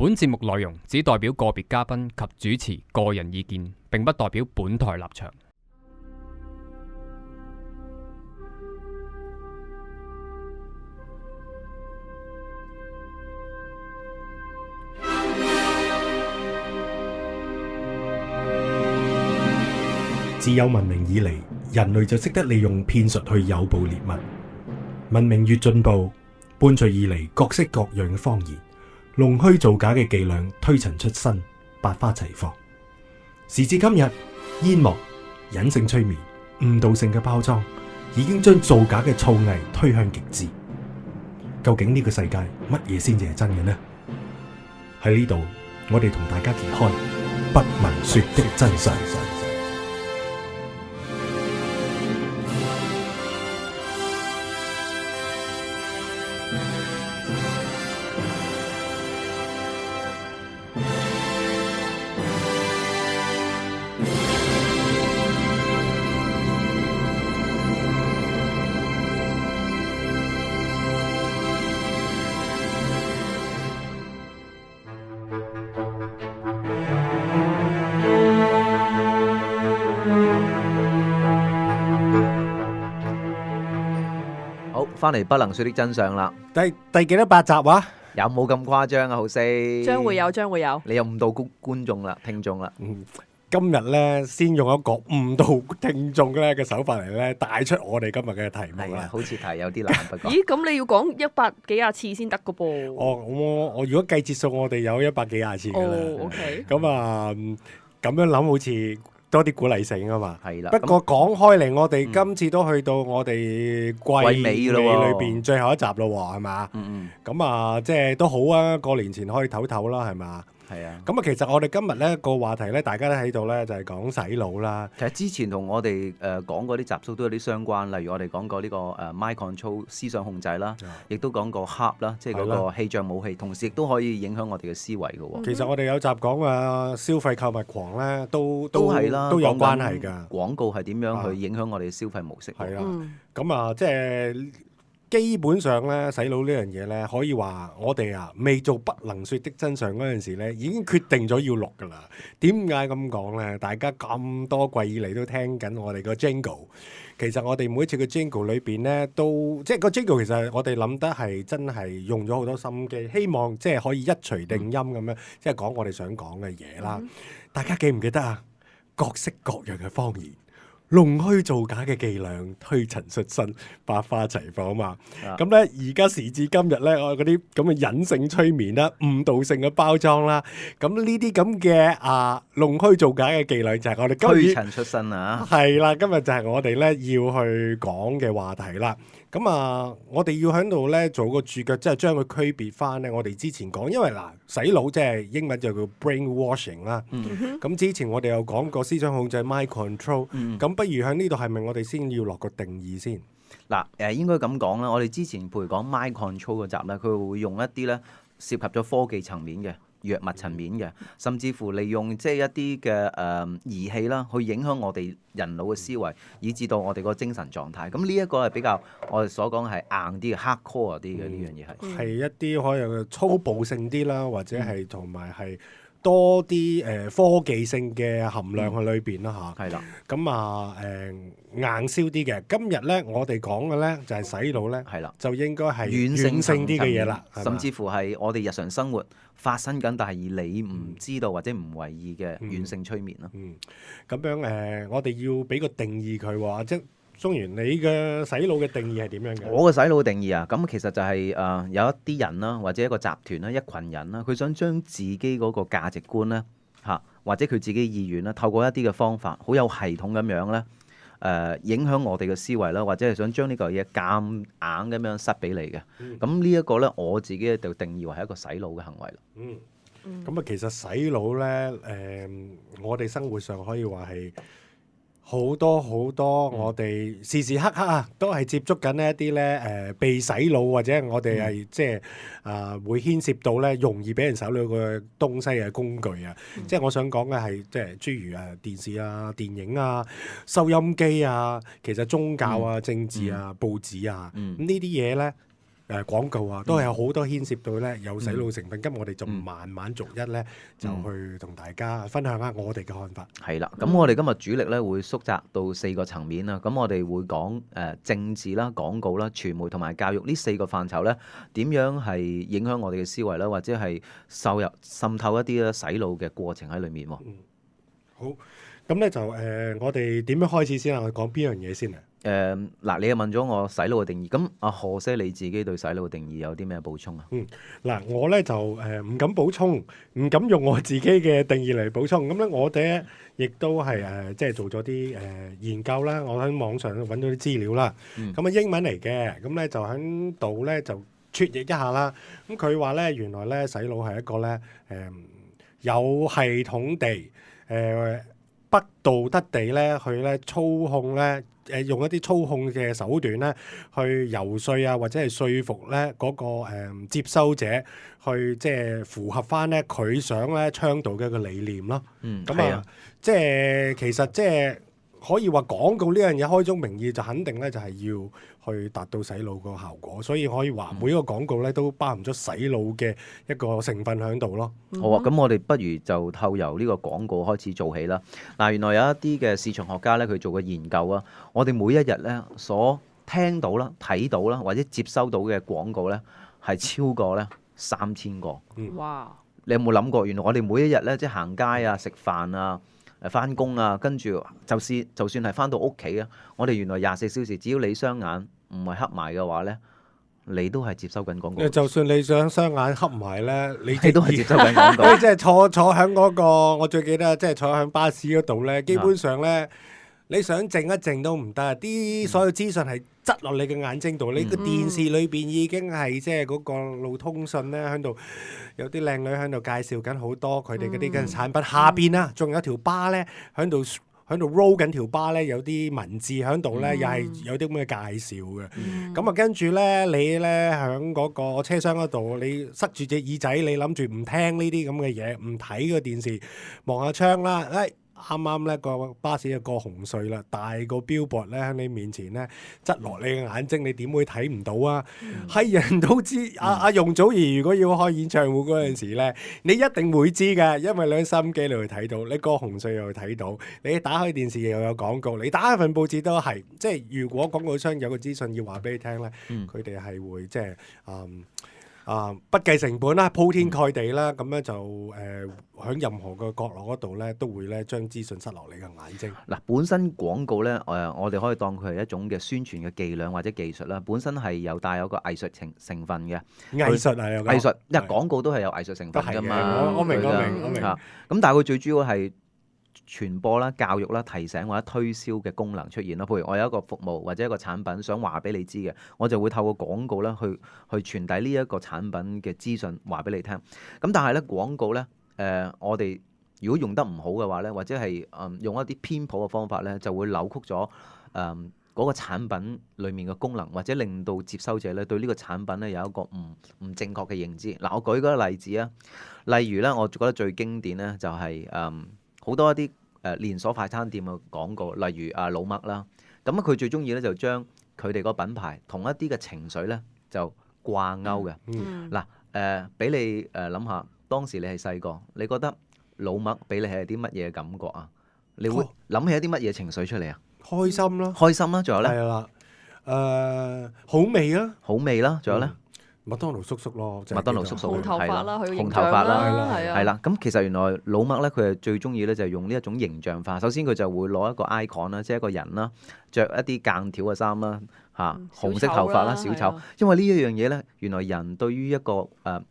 本節目內容只代表個別嘉賓及主持個人意見，並不代表本台立場。自有文明以嚟，人類就識得利用騙術去誘捕獵物。文明越進步，伴隨而嚟各式各樣嘅謊言、弄虛造假嘅伎倆推陳出新，百花齊放。時至今日，煙幕、隱性催眠、誤導性嘅包裝，已經將造假嘅造詣推向極致。究竟呢個世界乜嘢先至係真嘅呢？喺呢度，我哋同大家揭開不聞說的真相。翻嚟不能說的真相啦，第幾多百集啊？有冇咁誇張啊？好四將會有，將會有。你又誤導觀眾啦、聽眾啦。今日咧，先用一個誤導聽眾咧嘅手法嚟咧，帶出我哋今日嘅題目係啊，啦。好似題有啲難，不過咦？咁你要講100幾廿次先得噶噃？我如果計節數，我哋有100幾廿次噶啦。哦，OK。咁啊，咁樣諗好似多啲鼓勵性啊嘛。係啦。不過講開嚟，我哋今次都去到我哋季尾裏邊最後一集咯喎，係嘛？咁啊，即係都好啊，過年前可以唞唞啦，係嘛？係啊。咁啊，其實我哋今日咧個話題咧，大家都喺度咧，就係講洗腦啦。其實之前同我哋講過啲集數都有啲相關，例如我哋講過呢個mind control 思想控制啦，亦都講過 HARP 啦，即係嗰個氣象武器，同時亦都可以影響我哋嘅思維嘅喎。其實我哋有集講啊，消費購物狂咧，都係啦，都有關係㗎。廣告係點樣去影響我哋嘅消費模式？係啦，咁啊，即係。基本上咧，洗腦呢樣嘢咧，可以話我哋啊未做不能說的真相嗰陣時咧，已經決定咗要錄噶啦。點解咁講咧？大家咁多季以嚟都聽緊我哋個 jingle， 其實我哋每一次嘅 jingle 裏邊咧，都即係個 jingle 其實我哋諗得係真係用咗好多心機，希望即係可以一錘定音咁樣，即係講我哋想講嘅嘢啦。大家記唔記得啊？各式各樣嘅謊言。弄虛造假嘅伎倆推陳出新，百花齊放啊嘛！咁咧而家時至今日咧，我嗰啲咁嘅隱性催眠啦、誤導性嘅包裝啦，咁呢啲咁嘅弄虛造假嘅伎倆就係我哋推陳出新啊！係啦，今日就係我哋咧要去講嘅話題啦。咁啊，我哋要喺度咧做個注腳，即係將佢區別翻咧。我哋之前講，因為嗱洗腦即係英文就叫 brainwashing 啦。咁之前我哋有講過思想控制 mind control。咁不如喺呢度係咪我哋先要落個定義先？嗱應該咁講啦。我哋之前譬如講 mind control 嗰集咧，佢會用一啲咧涉及咗科技層面嘅。藥物層面嘅，甚至乎利用即係一啲嘅儀器啦，去影響我哋人腦嘅思維，以至到我哋個精神狀態。咁呢一個係比較我哋所講係硬啲嘅 hardcore 啲嘅呢樣嘢係一啲可能粗暴性啲啦，或者係同埋係多啲科技性嘅含量喺裏邊啦嚇。係啦。咁啊硬銷啲嘅。今日咧我哋講嘅咧就係洗腦咧，係啦，就應該係軟性啲嘅嘢啦，甚至乎係我哋日常生活發生緊，但係你唔知道或者唔為意嘅軟性催眠咯。咁樣我哋要俾個定義佢喎，即係中原，你嘅洗腦嘅定義係點樣嘅？我嘅洗腦定義啊，咁其實就係有一啲人啦，或者一個集團啦，一群人啦，佢想將自己嗰個價值觀咧嚇，或者佢自己意願啦，透過一啲嘅方法，好有系統咁樣咧。影響我哋嘅思維啦，或者係想將呢個嘢夾硬咁樣塞俾你嘅。咁呢一個咧，我自己就定義為係一個洗腦嘅行為啦。咁啊，其實洗腦咧，我哋生活上可以話係好多我哋時時刻刻啊，都係接觸緊一啲咧被洗腦或者我哋係即係會牽涉到咧容易俾人洗腦嘅東西嘅工具啊。即係我想講嘅係即係諸如電視啊、電影啊、收音機啊，其實宗教啊、政治啊、報紙啊，咁呢啲嘢咧廣告啊，都係有好多牽涉到咧有洗腦成分。今日我哋就慢慢逐一咧就去同大家分享下我哋嘅看法。係啦，咁我哋今日主力咧會縮窄到4個層面啦。咁我哋會講政治啦、廣告啦、傳媒同埋教育呢4個範疇咧，點樣係影響我哋嘅思維啦，或者係滲透一啲咧洗腦嘅過程喺裡面喎。好，咁咧就我哋點樣開始先啊？我講邊樣嘢先啊？嗱，你又問咗我洗腦嘅定義，咁阿何姐你自己對洗腦嘅定義有啲咩補充啊？嗱，我咧就唔敢補充，唔敢用我自己嘅定義嚟補充。咁咧，我哋咧亦都係即係做咗啲研究啦。我喺網上揾到啲資料啦。咁英文嚟嘅，咁咧就喺度咧就撮譯一下啦。咁佢話咧，原來咧洗腦係一個咧有系統地不道德地咧去咧操控咧。用一啲操控嘅手段咧，去游說啊，或者係說服咧嗰個接收者，去即係符合翻咧佢想咧倡導嘅一個理念咯。咁即係其實即係可以話廣告呢樣嘢開宗明義就肯定咧就係要去達到洗腦個效果，所以可以話每一個廣告咧都包含咗洗腦嘅一個成分喺度咯。好啊，咁我哋不如就透由呢個廣告開始做起啦。嗱，原來有一啲嘅市場學家咧，佢做過研究啊，我哋每一日咧所聽到啦、睇到啦或者接收到嘅廣告咧係超過咧3000個。哇！你有冇諗過？原來我哋每一日咧即係行街啊、食飯啊、翻工啊，跟住就算係翻到屋企啊，我哋原來24小時，只要你雙眼唔係黑埋嘅話咧，你都係接收緊廣告。就算你想雙眼黑埋咧，你都係接收緊廣告。即係坐喺嗰個，我最記得即係坐喺巴士嗰度咧，基本上咧，你想靜一靜都唔得，啲所有資訊係擠落你嘅眼睛度。你個電視裏邊已經係即係嗰個路通訊咧，喺度有啲靚女喺度介紹緊好多佢哋嗰啲嘅產品。下邊啊，仲有條巴咧喺度 roll 緊條巴咧，有啲文字喺度咧，又係有啲咁嘅介紹嘅。咁啊，跟住咧，你咧喺嗰個車廂嗰度，你塞住隻耳仔，你諗住唔聽呢啲咁嘅嘢，唔睇個電視，望下窗啦，啱啱咧個巴士就過紅隧啦，大個標榜咧喺你面前咧，擠落你嘅眼睛，你點會睇唔到啊？係人都知。阿容祖兒如果要開演唱會嗰陣時咧，你一定會知嘅，因為你喺收音機你會睇到，你過紅隧又會睇到，你打開電視又有廣告，你打開份報紙都係。即係如果廣告商有個資訊要話俾你聽咧，佢哋係會即係不計成本啦，鋪天蓋地啦，咁樣就喺任何個角落嗰度咧，都會咧將資訊塞落你嘅眼睛。嗱，本身廣告咧，我哋可以當佢係一種嘅宣傳嘅伎倆或者技術啦。本身係帶有個藝術成分嘅藝術係有藝術，因為廣告都係有藝術成分㗎嘛。我明。咁但係佢最主要係傳播啦、教育啦、提醒或者推銷嘅功能出現啦。譬如我有一個服務或者一個產品想話俾你知嘅，我就會透過廣告咧去傳遞呢一個產品嘅資訊話俾你聽。咁但係咧廣告咧，我哋如果用得唔好嘅話咧，或者係用一啲偏頗嘅方法咧，就會扭曲咗嗰個產品裡面嘅功能，或者令到接收者咧對呢個產品咧有一個唔正確嘅認知。嗱，我舉個例子啊，例如咧，我覺得最經典咧就係好多一啲連鎖快餐店嘅廣告，例如老麥啦，咁佢最中意咧就將佢哋個品牌同一啲嘅情緒咧就掛鈎嘅。嗱，俾你諗下，當時你係細個，你覺得老麥俾你係啲乜嘢感覺啊？你會諗起一啲乜嘢情緒出嚟啊？開心啦，開心啦，仲有咧？係啦，好味啦，好味啦，仲有咧？麥當勞叔叔咯，麥當勞叔叔紅頭髮啦，佢嘅紅形象頭髮啦，啦，係啦。咁其實原來老麥咧，佢係最中意咧就係用呢一種形象化。首先佢就會攞一個 icon 啦，即係一個人啦，着一啲間條嘅衫啦，紅色頭髮啦，小丑。因為呢一樣嘢咧，原來人對於一個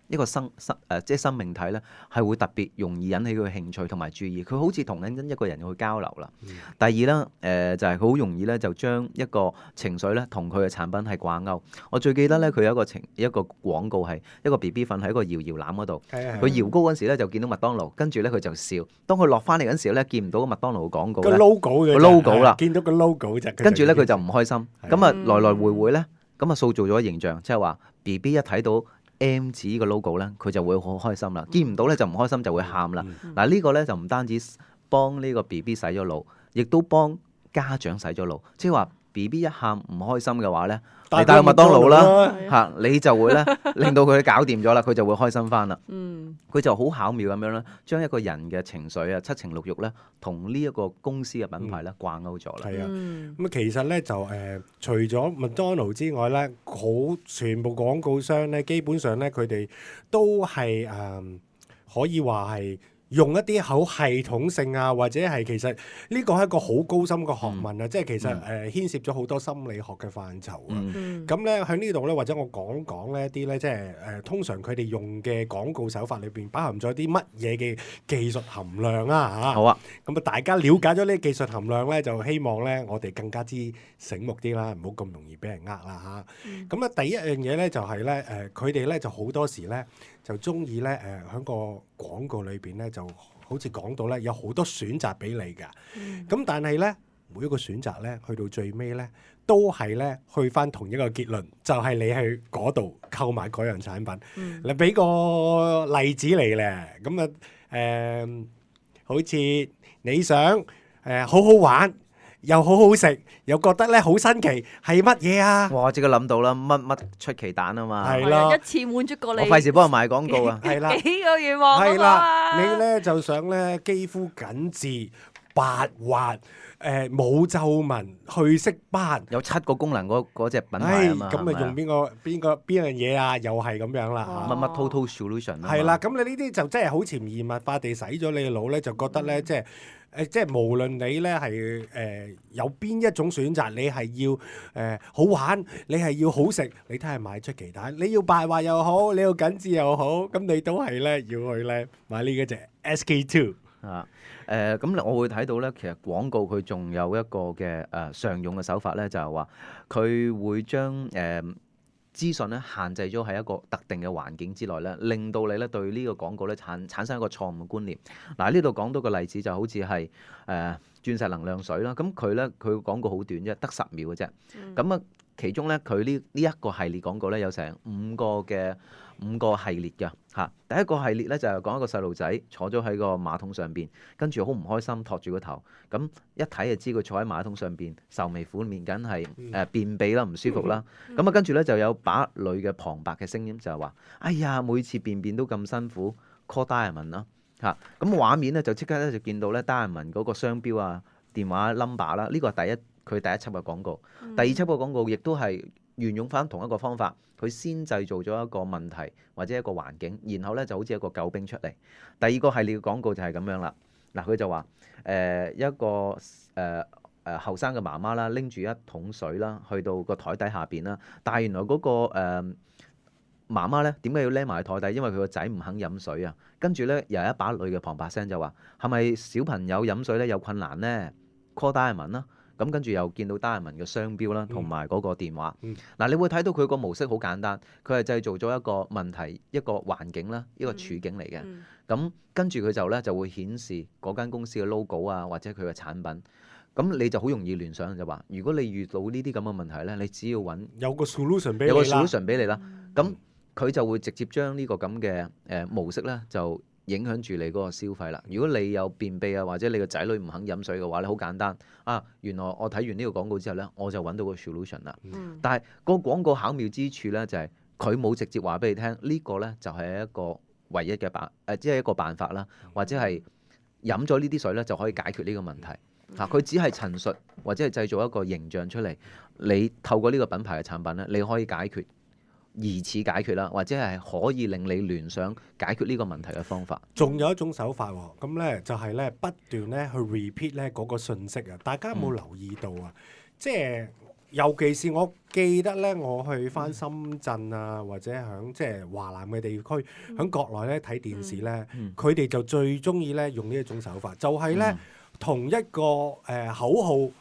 即係生命體咧，係會特別容易引起佢嘅興趣同埋注意。佢好似同緊一個人去交流啦。第二咧，就係好容易咧就將一個情緒咧同佢嘅產品係掛鈎。我最記得咧，佢有一個廣告係一個 BB 瞓喺個搖搖籃嗰度，佢搖高嗰陣時咧就見到麥當勞，跟住咧佢就笑。當佢落翻嚟嗰陣時咧，見唔到個麥當勞嘅廣告咧，個 logo 啦，見到個 logo 就跟住咧佢就唔開心。咁啊來來回回咧，咁啊塑造咗形象，即係話 BB 一睇到 M 字呢個 logo 咧，佢就會好開心啦。見唔到咧就唔開心，就會喊啦。嗱，呢個咧就唔單止幫呢個 BB 洗咗腦，亦都幫家長洗咗腦，即係話 BB 一喊唔開心嘅話咧，帶你帶個麥當勞啦係嚇，你就會咧令到佢搞掂咗啦，佢就會開心翻啦。嗯佢就好巧妙咁樣咧，將一個人嘅情緒啊、七情六欲咧，同呢一個公司嘅品牌咧掛鈎咗啦。係啊。嗯咁其實咧就除咗麥當勞之外咧，全部廣告商咧，基本上咧佢哋都係可以話係用一啲好系統性啊，或者係其實呢個係一個好高深嘅學問啊，即係其實牽涉咗好多心理學嘅範疇啊。嗯咁咧喺呢度咧，或者我講講呢一啲咧，即係通常佢哋用嘅廣告手法裏邊包含咗啲乜嘢嘅技術含量啊嚇。好啊，咁啊，大家了解咗呢個技術含量咧，就希望咧我哋更加之醒目啲啦，唔好咁容易俾人呃啦嚇。咁啊，第一樣嘢咧就係咧佢哋咧就好多時咧就中意咧喺個廣告裏邊咧就好似講到咧有好多選擇俾你㗎。咁但係咧每一個選擇咧去到最尾咧都係咧去返同一個結論，就係你去嗰度購買嗰樣產品。你俾個例子嚟咧，咁啊好似你想好好玩，又好好食，又覺得咧好新奇，係乜嘢啊？哇！即刻諗到啦，乜出奇蛋啊嘛，係啦一次滿足過你我費事幫佢賣廣告啊。係啦，幾個願望係嗰個啦，啊你咧就想咧肌膚緊緻、白滑、冇皺紋、去色斑。有7個功能嗰隻品牌唉，啊嘛，咁啊用邊樣嘢啊？又係咁樣啦哦嚇。乜乜 Total Solution 啊嘛係啦，咁你呢啲就真係好潛移默化地洗咗你嘅腦咧，就覺得咧，即係無論你咧係有邊一種選擇，你係要好玩，你係要好食，你睇下買出奇蛋，你要白滑又好，你要緊緻又好，咁你都係咧要去咧買呢一隻 SK2。啊，咁我會睇到咧，其實廣告佢仲有一個嘅常用嘅手法咧，就係話佢會將資訊咧限制咗喺一個特定嘅環境之內咧，令到你咧對呢個廣告咧產生一個錯誤嘅觀念。嗱，呢度講到個例子就好似係鑽石能量水啦，咁佢個廣告好短啫，得10秒嘅啫。咁啊，其中咧佢呢一個系列廣告咧有成5個系列㗎嚇。第一個系列咧就係講一個細路仔坐咗喺個馬桶上邊，跟住好唔開心，托住個頭。咁一睇就知佢坐喺馬桶上邊愁眉苦面，緊係便秘啦，唔舒服啦。咁啊，跟住咧就有把女嘅旁白嘅聲音就係話：哎呀，每次便便都咁辛苦 ，call Diamond 啦嚇。咁畫面咧就即刻咧就見到咧 Diamond 嗰個商標啊、電話 number 啦。呢個係佢第一輯嘅廣告。第二輯嘅廣告亦都係沿用翻同一個方法，佢先製造咗一個問題或者一個環境，然後咧就好似一個救兵出嚟。第二個系列嘅廣告就係咁樣啦。嗱，佢就話一個後生嘅媽媽啦，拎住一桶水啦，去到個台底下邊啦。但係原來嗰個媽媽咧點解要匿埋台底？因為佢個仔唔肯飲水啊。跟住咧又有一把女嘅旁白聲就話：係咪小朋友飲水咧有困難咧 ？call Diamond 啦。咁跟住又見到 Diamond 嘅商標啦，同埋嗰個電話。嗱，你會睇到佢個模式好簡單，佢係製造咗一個問題、一個環境啦、一個處境嚟嘅。咁跟住佢就會顯示嗰間公司嘅 logo 啊，或者佢嘅產品。咁你就好容易聯想就話，如果你遇到呢啲咁嘅問題咧，你只要揾有個 solution 俾有個你啦。 solution 俾你啦。咁佢就會直接將呢個咁嘅模式咧就影響住你嗰個消費啦。如果你有便秘啊，或者你個仔女唔肯飲水嘅話咧，好簡單啊！原來我睇完呢個廣告之後咧，我就揾到個 solution 啦。但係個廣告巧妙之處咧，就係佢冇直接話俾你聽，呢個咧就係一個唯一嘅即係一個辦法啦，或者係飲咗呢啲水咧就可以解決呢個問題。佢只係陳述或者係製造一個形象出嚟，你透過呢個品牌嘅產品咧，你可以解決。疑似解決啦，或者係可以令你聯想解決呢個問題嘅方法。仲有一種手法喎，咁咧就係咧不斷咧去 repeat 咧嗰個信息啊！大家有冇留意到啊？即係尤其是我記得咧，我去翻深圳啊，或者響即係華南嘅地區，響國內咧睇電視咧，佢哋就最中意咧用呢一種手法，就係咧。同一個口號，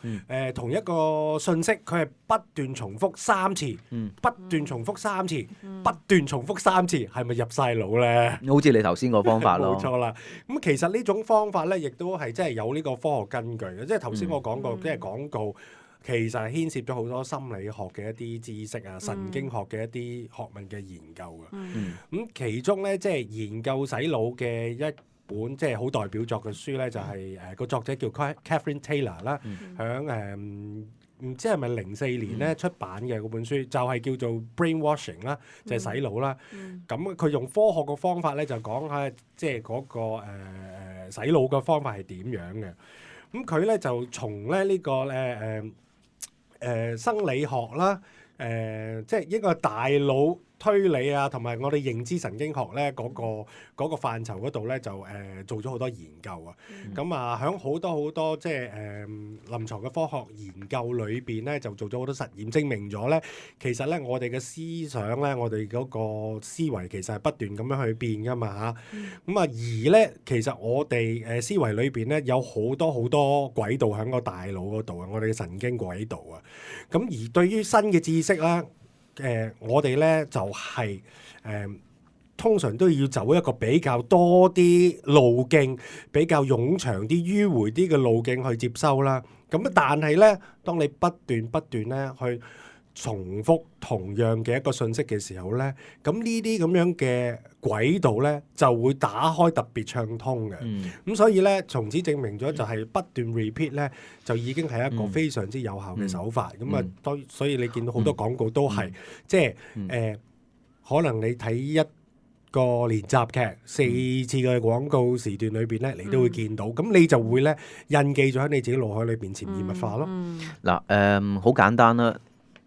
同一個信息，佢係不斷重複3次，不斷重複3次，不斷重複3次，係咪入晒腦咧？好似你頭先個方法咯，冇錯啦。咁其實呢種方法咧，亦都係真係有呢個科學根據嘅。即係頭先我講過，即係廣告其實係牽涉咗好多心理學嘅一啲知識啊、神經學嘅一啲學問嘅研究嘅。咁其中咧，即係研究洗腦嘅一本即係好代表作嘅書咧，就係個作者叫 Catherine Taylor 啦，響唔知係咪04年咧出版嘅嗰本書，就係叫做 brainwashing 啦，就係洗腦啦。咁佢用科學嘅方法咧，就講下即係嗰個洗腦嘅方法係點樣嘅。咁佢咧就從咧呢個生理學啦，即係一個大腦推理啊，同埋我哋認知神經學咧嗰個範疇嗰度咧就做咗好多研究啊。咁啊，喺好多即係臨床嘅科學研究裏邊咧，就做咗好多實驗，證明咗咧，其實咧我哋嘅思想咧，我哋嗰個思維其實係不斷咁樣去變噶嘛嚇。咁啊，而咧其實我哋思維裏邊咧有好多軌道喺個大腦嗰度啊，我哋嘅神經軌道啊。咁而對於新嘅知識啦，我哋咧就係通常都要走一個比較多啲路徑，比較冗長啲、迂迴啲嘅路徑去接收啦。咁但係咧，當你不斷咧去重複同樣嘅一個信息嘅時候咧，咁呢啲咁樣嘅軌道咧就會打開特別暢通嘅。咁所以咧，從此證明咗就係不斷 repeat 咧，就已經係一個非常之有效嘅手法。咁啊，所以你見到好多廣告都係即係可能你睇一個練習劇4次嘅廣告時段裏邊咧，你都會見到，咁你就會咧印記咗喺你自己腦海裏邊潛移默化咯。嗱，好簡單啦，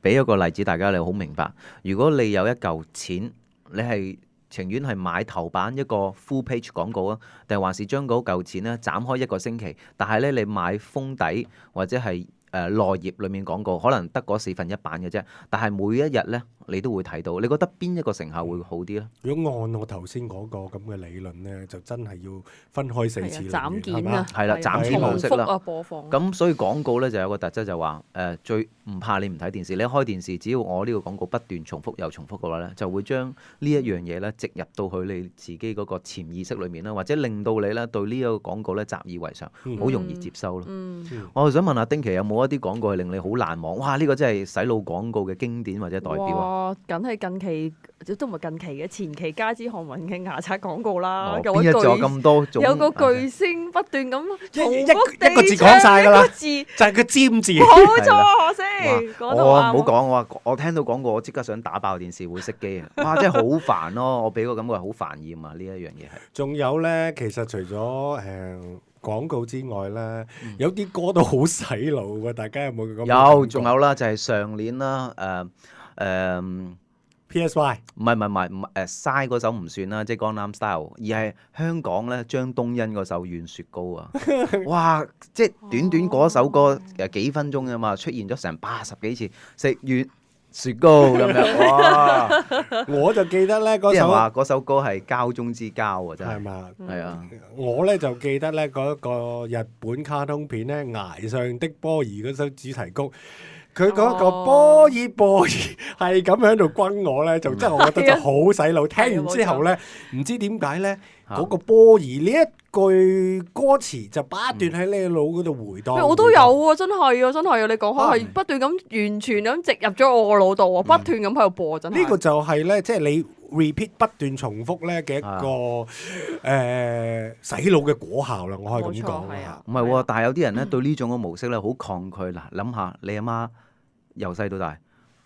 俾一個例子，大家你好明白。如果你有一嚿錢，你係情願係買頭版一個 full page 廣告啊，定還是將嗰嚿錢咧斬開一個星期，但係咧你買封底或者係內頁裡面廣告，可能得嗰1/4版嘅啫，但係每一日咧你都會睇到，你覺得邊一個成效會好啲咧？如果按我頭先嗰個咁嘅理論咧，就真係要分開4次斬件啊，係啦，斬件模式啦。播放。咁所以廣告咧就有個特質就話最唔怕你唔睇電視，你一開電視，只要我呢個廣告不斷重複又重複嘅話咧，就會將呢一樣嘢咧植入到去你自己嗰個潛意識裡面啦，或者令到你咧對呢一個廣告咧習以為常，好容易接收咯。我想問下丁奇有冇一啲廣告係令你好難忘？哇！呢個真係洗腦廣告嘅經典或者代表啊！梗係近期都唔係近期嘅，前期加之韓雲嘅牙刷廣告啦。邊一座咁多種？有個巨星不斷咁重複一個字講晒㗎啦，就係個尖字。冇錯，可惜講到我唔好講，我聽到廣告我即刻想打爆電視會熄機啊！哇，真係好煩咯，我俾個感覺係好煩厭啊！呢一樣嘢係。仲有咧，其實除咗廣告之外咧，有啲歌都好洗腦嘅，大家有冇咁？有，仲有啦，就係上年啦，PSY 唔係嘥嗰首唔算啦，即係江南 style， 而係香港咧張東欣嗰首軟雪糕啊！哇，即係短嗰首歌幾分鐘啊嘛，出現咗成80幾次食軟雪糕咁樣，哇！我就記得咧啲人話嗰首歌係膠中之膠啊，真係。係嘛？係啊！我咧就記得咧嗰個日本卡通片咧《崖上的波兒》嗰首主題曲。佢嗰個波兒係咁喺度轟我咧，就真係我覺得就好洗腦。聽完之後咧，唔知點解咧，嗰個波兒呢一句歌詞就不斷喺你嘅腦嗰度回盪。我都有喎，真係啊！你講開係不斷咁完全咁植入咗我腦度啊，不斷咁喺度播，真係。呢個就係咧，即係你 repeat 不斷重複咧嘅一個洗腦嘅果效啦，我可以咁講啦。唔係喎，但係有啲人咧對呢種嘅模式咧好抗拒。嗱，諗下你阿媽由細到大，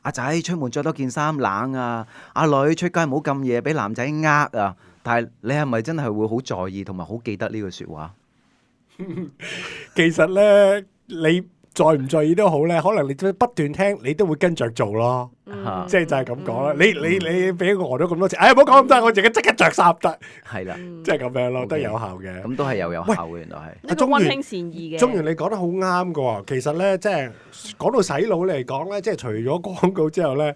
阿仔出門着多件衫冷啊，阿女出街唔好咁夜俾男仔呃啊。但係你係咪真係會好在意同埋好記得呢句説話？其實咧，你在唔在意都好咧，可能你不斷聽，你都會跟着做咯。即係就係咁講啦。你俾我餓咗咁多次，唔好講咁多，我而家即刻着衫得。係啦，即係咁樣咯，都有效嘅。咁都係有效嘅，原來係。呢個溫馨善意嘅。中原你講得好啱嘅喎。其實咧，即係講到洗腦嚟講咧，即係除咗廣告之後咧，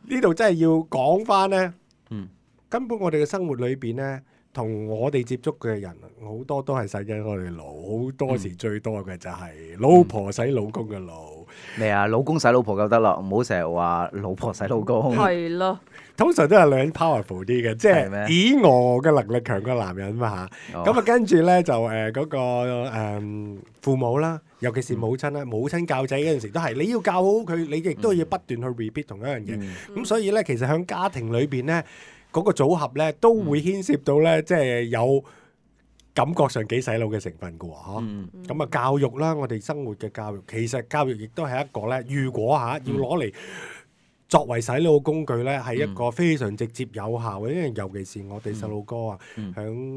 呢度真係要講翻咧。根本我哋嘅生活裏邊咧，同我哋接觸嘅人好多都係洗緊我哋腦，好多時最多嘅就係老婆洗老公嘅腦。咩啊？老公洗老婆就得啦，唔好成日話老婆洗老公。係咯，通常都係女人 powerful 啲嘅，即係以我嘅能力強過男人嘛嚇。咁啊跟住咧就嗰個父母啦，尤其是母親啦，母親教仔嗰陣時都係你要教好佢，你亦都要不斷去 repeat 同一樣嘢。咁所以咧，其實喺家庭裏邊咧，嗰個組合咧都會牽涉到咧，即係有感覺上幾洗腦嘅成分嘅喎，咁啊教育啦，我哋生活嘅教育，其實教育亦都係一個咧，如果要攞嚟作為洗腦工具咧，係一個非常直接有效嘅，因為尤其是我哋細路哥啊，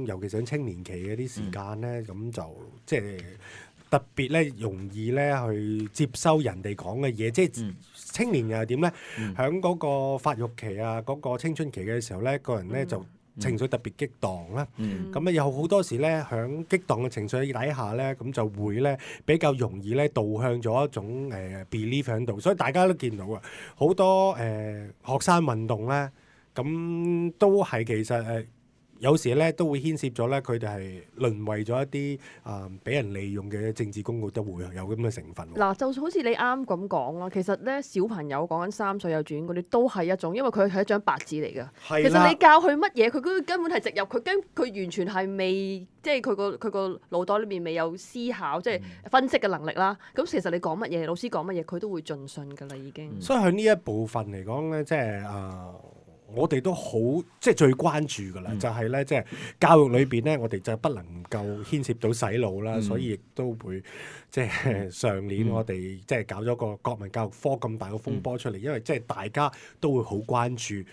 尤其是青年期嗰啲時間咧，咁就即係特別咧容易咧去接收人哋講嘅嘢，即係青年又係點咧？喺嗰個發育期啊，嗰個青春期嘅時候咧，個人咧就情緒特別激盪啦，咁咧有好多時咧，喺激盪嘅情緒底下咧，咁就會咧比較容易咧導向咗一種belief 喺度，所以大家都見到啊，好多學生運動咧，咁都係其實有時咧都會牽涉咗咧，佢哋係淪為咗一啲俾人利用嘅政治工具，都會有咁嘅成分。嗱，就好似你啱咁講啦，其實咧小朋友講緊3歲幼稚園嗰啲都係一種，因為佢係一張白紙嚟㗎。係啦，其實你教佢乜嘢，佢根本係植入佢完全係未，即係佢個腦袋裏面未有思考，即係分析嘅能力啦。咁其實你講乜嘢，老師講乜嘢，佢都會盡信㗎啦，已經。所以喺呢一部分嚟講咧，即係我哋都好即係最關注㗎啦，就係咧即係教育裏邊咧，我哋就不能夠牽涉到洗腦啦，所以亦都會即係上年我哋即係搞咗個國民教育科咁大個風波出嚟，因為即係大家都會好關注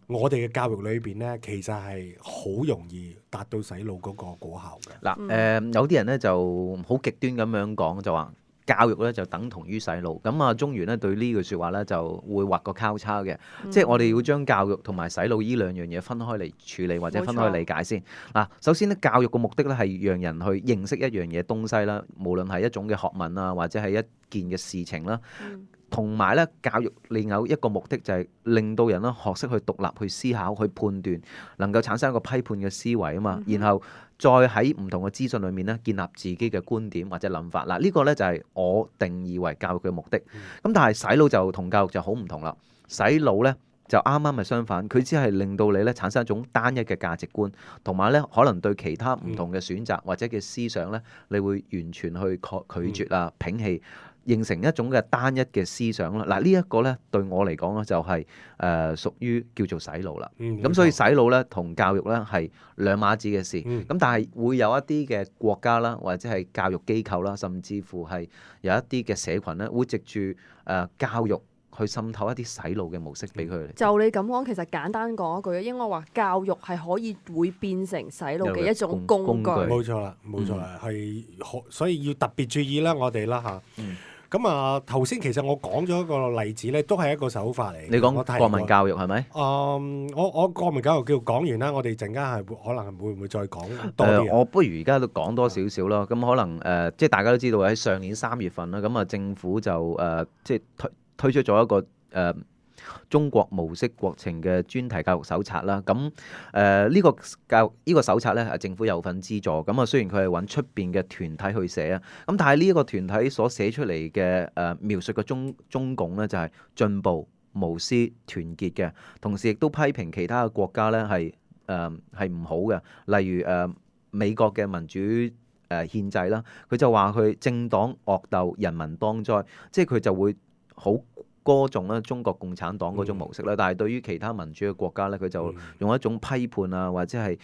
我哋嘅教育裏邊咧，其實係好容易達到洗腦嗰個果效嘅。嗱有啲人咧就好極端咁樣講，就話教育咧就等同於洗腦。咁啊，中原咧對呢句説話咧就會畫個交叉嘅，即係我哋要將教育同埋洗腦呢兩樣嘢分開嚟處理或者分開理解先。嗱，首先咧教育嘅目的咧係讓人去認識一樣嘢東西啦，無論係一種嘅學問啊，或者係一件嘅事情啦。同埋咧，教育另有一個目的就係令到人咧學識去獨立去思考、去判斷，能夠產生一個批判嘅思維啊嘛。然後再喺唔同嘅資訊裏面咧建立自己嘅觀點或者諗法。嗱，呢個咧就係我定義為教育嘅目的。咁但係洗腦就同教育就好唔同啦。洗腦咧就啱啱係相反，佢只係令到你咧產生一種單一嘅價值觀，同埋咧可能對其他唔同嘅選擇或者嘅思想咧，你會完全去拒絕啊、摒棄。形成一種嘅單一嘅思想啦，嗱呢一個咧對我嚟講咧就係屬於叫做洗腦啦。咁所以洗腦咧同教育咧係兩碼子嘅事。咁但係會有一啲嘅國家啦，或者係教育機構啦，甚至乎係有一啲嘅社群咧，會藉住教育去滲透一啲洗腦嘅模式俾佢哋。就你咁講，其實簡單講一句，應該話教育係可以會變成洗腦嘅一種工具。冇錯啦，冇錯啦，係所以要特別注意啦，我哋啦嚇。咁啊，頭先其實我講咗一個例子咧，都係一個手法嚟。你講國民教育係咪？我國民教育叫講完啦，我哋陣間係可能會唔會再講多啲？我不如而家都講多少少咯。咁可能即係大家都知道喺上年3月份啦，咁啊政府就即係推出咗一個中國模式國情嘅專題教育手冊啦。咁呢個手冊咧係政府有份資助。咁啊雖然佢係揾出邊嘅團體去寫啊，咁但係呢一個團體所寫出嚟嘅描述嘅中共咧就係進步、無私、團結嘅，同時亦都批評其他嘅國家咧係唔好嘅，例如美國嘅民主憲制啦，佢就話佢政黨惡鬥、人民當災，即係佢就會好歌頌啦中國共產黨嗰種模式啦。但係對於其他民主嘅國家咧，佢就用一種批判啊，或者係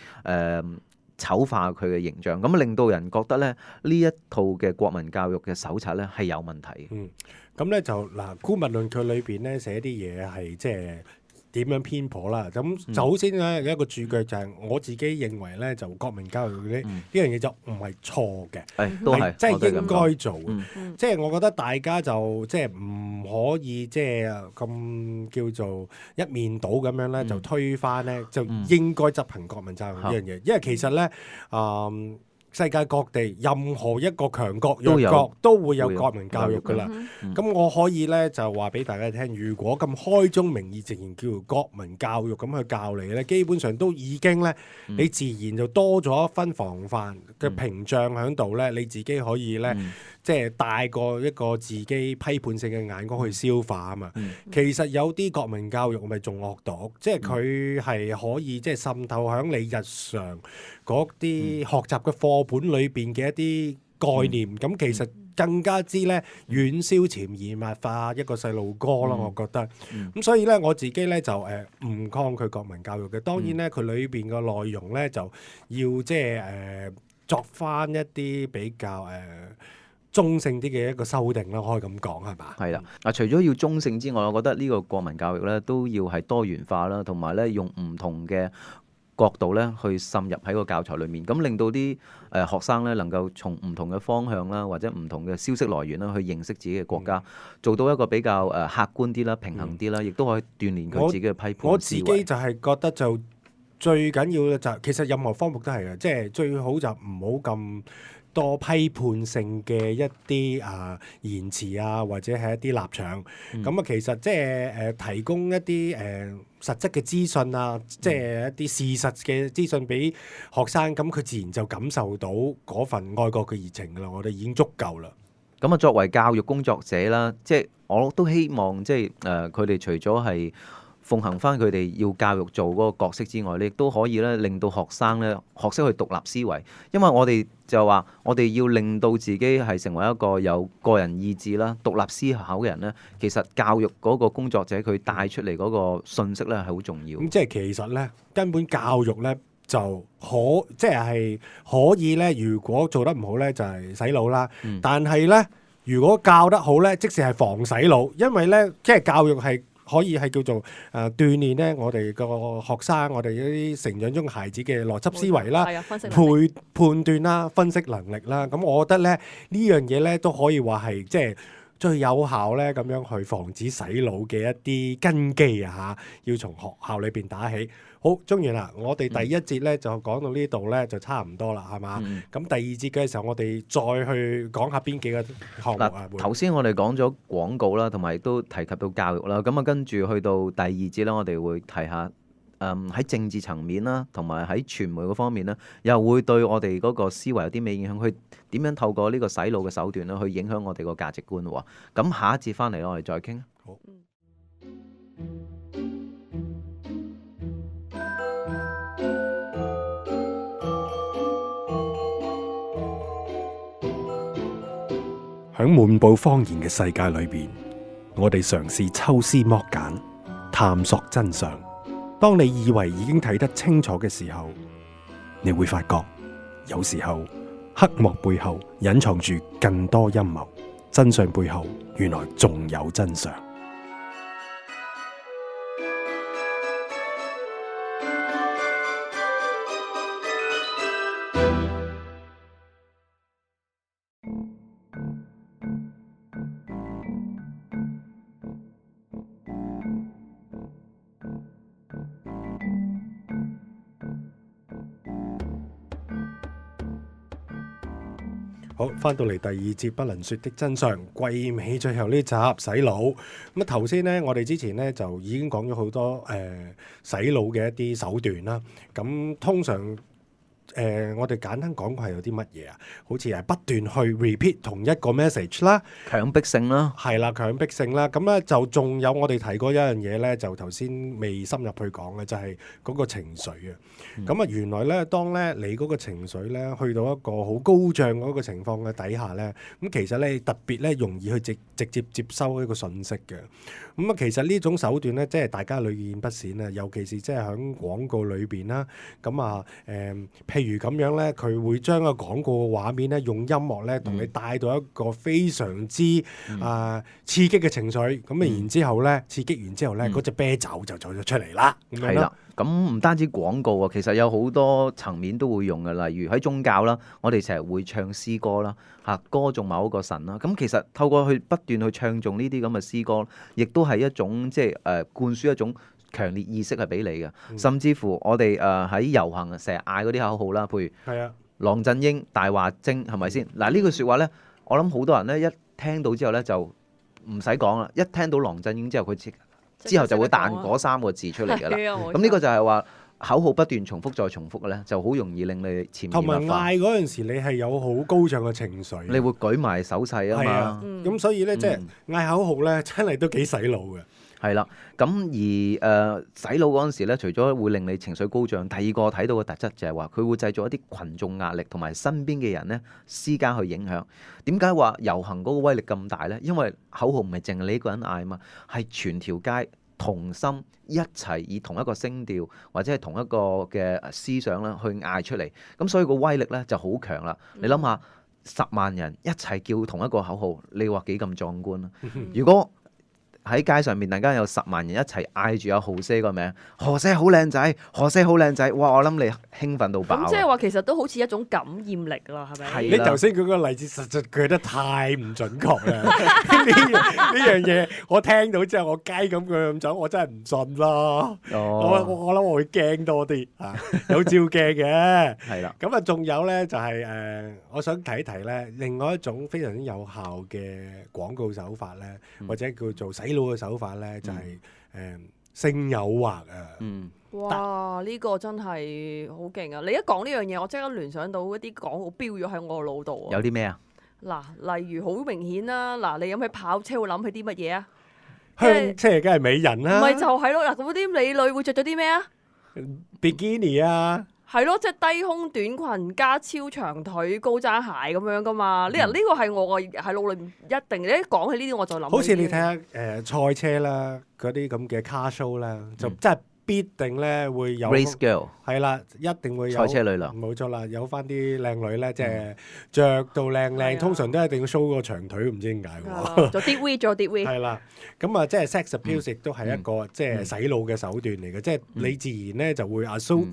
醜化佢嘅形象，咁令到人覺得咧呢一套嘅國民教育嘅手冊咧係有問題。咁咧就嗱，姑勿論佢裏邊咧寫啲嘢係即係點樣偏頗啦。咁首先咧有一個注腳就係我自己認為咧，就國民教育呢樣嘢就唔係錯嘅，都係即係應該做。即係我覺得大家就即係唔可以即係咁叫做一面倒咁樣咧，就推翻咧就應該執行國民教育呢樣嘢，因為其實咧世界各地任何一個強國弱國都會有國民教育㗎啦。咁我可以咧就話俾大家聽，如果咁開宗明義直言叫做國民教育咁去教你咧，基本上都已經咧你自然就多咗一分防範嘅屏障喺度咧，你自己可以咧即係帶過一個自己批判性嘅眼光去消化啊嘛。其實有啲國民教育咪仲惡毒，即係佢係可以即係滲透喺你日常嗰啲學習嘅課本裏邊嘅一啲概念，咁其實更加之咧遠消潛移默化一個細路哥咯，我覺得。咁所以咧我自己咧就唔抗拒國民教育嘅。當然咧佢裏邊嘅內容咧就要即係作翻一啲比較中性啲嘅一個修訂啦，可以咁講係嘛？係啦，除咗要中性之外，我覺得呢個國民教育咧都要係多元化啦，同埋咧用唔同嘅角度咧去滲入喺個教材裏面，咁令到啲學生咧能夠從唔同嘅方向啦，或者唔同嘅消息來源啦，去認識自己嘅國家，做到一個比較客觀啲啦、平衡啲啦，亦都可以鍛鍊佢自己嘅批判我自己思維。就係覺得就最緊要嘅就其實任何科目都係嘅，即係最好就唔好咁多批判性嘅一啲言辭啊，或者係一啲立場。咁其實即係提供一啲實質嘅資訊啊，即係一啲事實嘅資訊俾學生，咁佢自然就感受到嗰份愛國嘅熱情㗎啦。我哋已經足夠啦。咁作為教育工作者啦，即係我都希望即係佢哋除咗係奉行翻佢哋要教育做嗰個角色之外，你亦都可以咧令到學生咧學識去獨立思維。因為我哋就話，我哋要令到自己係成為一個有個人意志啦、獨立思考嘅人咧。其實教育嗰個工作者佢帶出嚟嗰個信息咧係好重要。咁即係其實咧，根本教育咧就即係可以咧，如果做得唔好咧，就係洗腦啦。但係咧，如果教得好咧，即使係防洗腦，因為咧，即係教育係可以係叫做鍛鍊咧我哋個學生，我哋一啲成長中孩子嘅邏輯思維啦、判斷啦、分析能力啦。咁我覺得咧呢樣嘢咧都可以話係即係最有效咧咁樣去防止洗腦嘅一啲根基啊嚇，要從學校裏邊打起。好，鍾完啦，我哋第一節咧就講到呢度咧就差唔多啦，係嘛？咁第二節嘅時候，我哋再去講下邊幾個項目啊。頭先我哋講咗廣告啦，同埋都提及到教育啦。咁跟住去到第二節咧，我哋會提下喺政治層面啦，同埋喺傳媒嗰方面咧，又會對我哋嗰個思維有啲咩影響？去點樣透過呢個洗腦嘅手段咧，去影響我哋個價值觀喎？咁下一節翻嚟我哋再傾。好。喺滿布謊言嘅世界裏邊，我哋嘗試抽絲剝繭，探索真相。當你以為已經睇得清楚嘅時候，你會發覺有時候黑幕背後隱藏住更多陰謀，真相背後原來仲有真相。好，翻到嚟第二節不能說的真相，季尾最後呢集洗腦。咁啊頭先呢，我哋之前呢就已經講咗好多洗腦嘅一啲手段啦。咁通常我哋簡單講過係有啲乜嘢啊？好似係不斷去 repeat 同一個 message 啦，強迫性啦，係啦，強迫性啦。咁咧就仲有我哋提過一樣嘢咧，就頭先未深入去講嘅，就係嗰個情緒啊。咁啊，原來咧，當咧你嗰個情緒咧去到一個好高漲嗰個情況嘅底下咧，咁其實咧特別咧容易去直接接收一個訊息嘅。咁啊，其實呢種手段咧，即係大家屢見不鮮啊，尤其是即係喺廣告裏邊啦。咁啊，譬如咁樣咧，佢會將個廣告嘅畫面咧，用音樂咧，同你帶到一個非常之刺激嘅情緒。咁啊，然之後咧，刺激完之後咧，嗰隻啤酒就走咗出嚟啦。係啦，咁唔單止廣告啊，其實有好多層面都會用嘅。例如喺宗教啦，我哋成日會唱詩歌啦，歌頌某一個神啦。咁其實透過去不斷去唱頌呢啲咁嘅詩歌，亦都係一種即係灌輸一種強烈意識係俾你嘅。甚至乎我哋喺遊行成日嗌嗰啲口號啦，譬如郎振英大話精，係咪先？嗱，呢句説話咧，我諗好多人咧一聽到之後咧就唔使講啦，一聽到郎振英之後佢之後就會彈嗰3個字出嚟㗎啦。咁呢個就係話口號不斷重複再重複嘅咧，就好容易令你潛移默化。同埋嗌嗰陣時，你係有好高漲嘅情緒，你會舉埋手勢啊嘛。咁所以咧，即係嗌口號咧，真係都幾洗腦嘅。係啦，咁而洗腦嗰陣時咧，除咗會令你情緒高漲，第二個睇到嘅特質就係話佢會製造一啲群眾壓力，同埋身邊嘅人咧施加去影響。點解話遊行嗰個威力咁大咧？因為口號唔係淨係你一個人嗌嘛，係全條街同心一齊以同一個聲調或者係同一個嘅思想咧去嗌出嚟，咁所以個威力咧就好強啦。你諗下，10萬人一齊叫同一個口號，你話幾咁壯觀啊？如果喺街上面，突然間有10萬人一齊嗌住有何西個名，何西好靚仔，何西好靚仔，哇！我諗你興奮到爆啊。咁即係話其實都好似一種感染力啦，係咪？係你頭先舉個例子實在舉得太唔準確啦！呢樣嘢我聽到之後，我雞咁走，我真係唔信咯。我諗我會驚多啲嚇，有照鏡嘅。係啦，咁啊，仲有咧就係我想提一提咧，另外一種非常之有效嘅廣告手法咧，或者叫做洗腦嘅手法咧，就係性誘惑啊！哇！呢個真係好勁啊！你一講呢樣嘢，我即刻聯想到一啲廣告標咗喺我腦度啊！有啲咩啊？嗱，例如好明顯啦，嗱，你諗起跑車會諗起啲乜嘢啊？香車梗係美人啦，咪就係咯，嗱，嗰啲美女會着咗啲咩啊？比基尼啊！係咯，即係低胸短裙加超長腿高踭鞋咁樣噶嘛？呢個係我喺腦裏面一定，你一講起呢啲我就諗。好似你睇下賽車啦，嗰啲咁嘅 car show 啦，就真係必定咧會有 Race Girl 係啦，一定會有賽車女郎，冇錯啦，有翻啲靚女咧，即係着到靚靚，通常都一定要 show 個長腿，唔知點解喎。做啲 V，做啲 V。係啦，咁啊，即係 sex appeal 亦都係一個即係洗腦嘅手段嚟嘅，即係你自然咧就會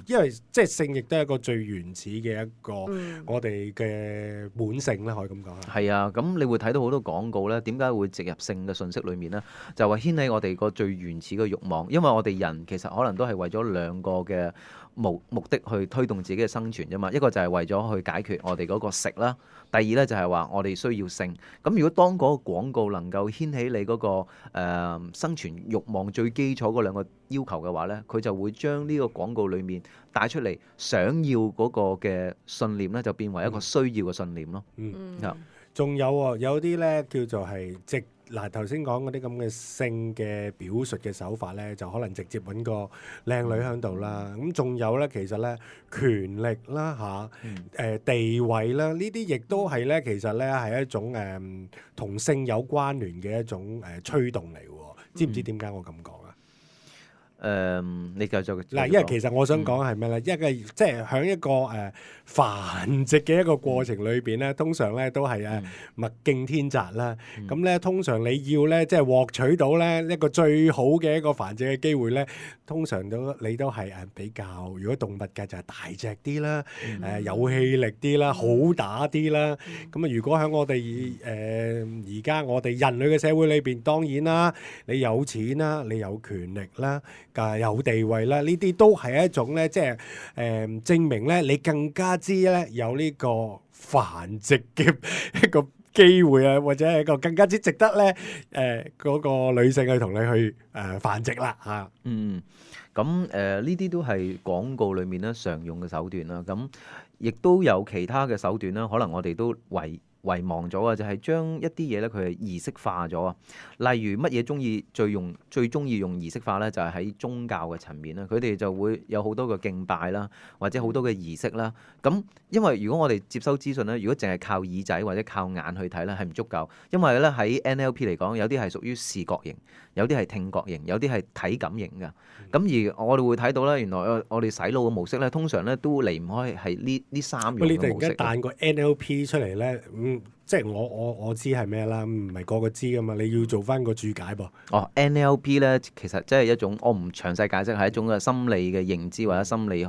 因為即係性亦都係一個最原始嘅一個我哋嘅本性啦，可以咁講啊。係啊，咁你會睇到好多廣告咧，點解會植入性嘅信息裏面咧？就話掀起我哋個最原始嘅慾望，因為我哋人其實可能都係為咗兩個嘅目的去推動自己嘅生存啫嘛。一個就係為咗去解決我哋嗰個食啦，第二咧就係話我哋需要性。咁如果當嗰個廣告能夠掀起你嗰個生存慾望最基礎嗰兩個要求嘅話咧，佢就會將呢個廣告裡面帶出嚟想要嗰個嘅信念咧，就變為一個需要嘅信念咯。仲有喎，有啲咧叫做係嗱頭先講嗰啲咁嘅性嘅表述嘅手法咧，就可能直接揾個靚女喺度啦。咁仲有咧，其實咧權力啦地位啦，呢啲亦都係咧，其實咧係一種同性有關聯嘅一種驅動嚟喎。知唔知點解我咁講啊？你繼續嗱，因為其實我想講係咩咧？一個即係喺一個繁殖嘅一個過程裏邊咧，通常咧都係物競天擇啦。咁咧通常你要咧即係獲取到咧一個最好嘅一個繁殖嘅機會咧，通常你都係比較，如果動物界就係大隻啲啦，有氣力啲啦，好打啲啦。咁啊，如果喺我哋而家我哋人類嘅社會裏邊，當然啦，你有錢啦，你有權力啦。有地位啦，呢啲都係一種咧，即係證明咧，你更加之咧有呢個繁殖嘅一個機會啊，或者係一個更加之值得咧嗰個女性去同你去繁殖啦嚇。咁呢啲都係廣告裡面咧常用嘅手段啦。咁亦都有其他嘅手段啦，可能我哋都遺忘咗啊，就係將一啲嘢咧，佢係儀式化咗啊。例如乜嘢最中意用儀式化咧，就係喺宗教嘅層面啦。佢哋就會有好多嘅敬拜啦，或者好多嘅儀式啦。咁因為如果我哋接收資訊咧，如果淨係靠耳仔或者靠眼去睇咧，係唔足夠。因為咧喺 NLP 嚟講，有啲係屬於視覺型，有啲係聽覺型，有啲係體感型㗎。咁而我哋會睇到咧，原來我哋洗腦嘅模式咧，通常咧都離唔開係呢三樣嘅模式。你突然間彈個 NLP 出嚟咧，即係我知係咩啦，唔係個個知噶嘛，你要做翻個注解噃。NLP 咧其實即係一種我唔詳細解釋，係一種嘅心理嘅認知或者心理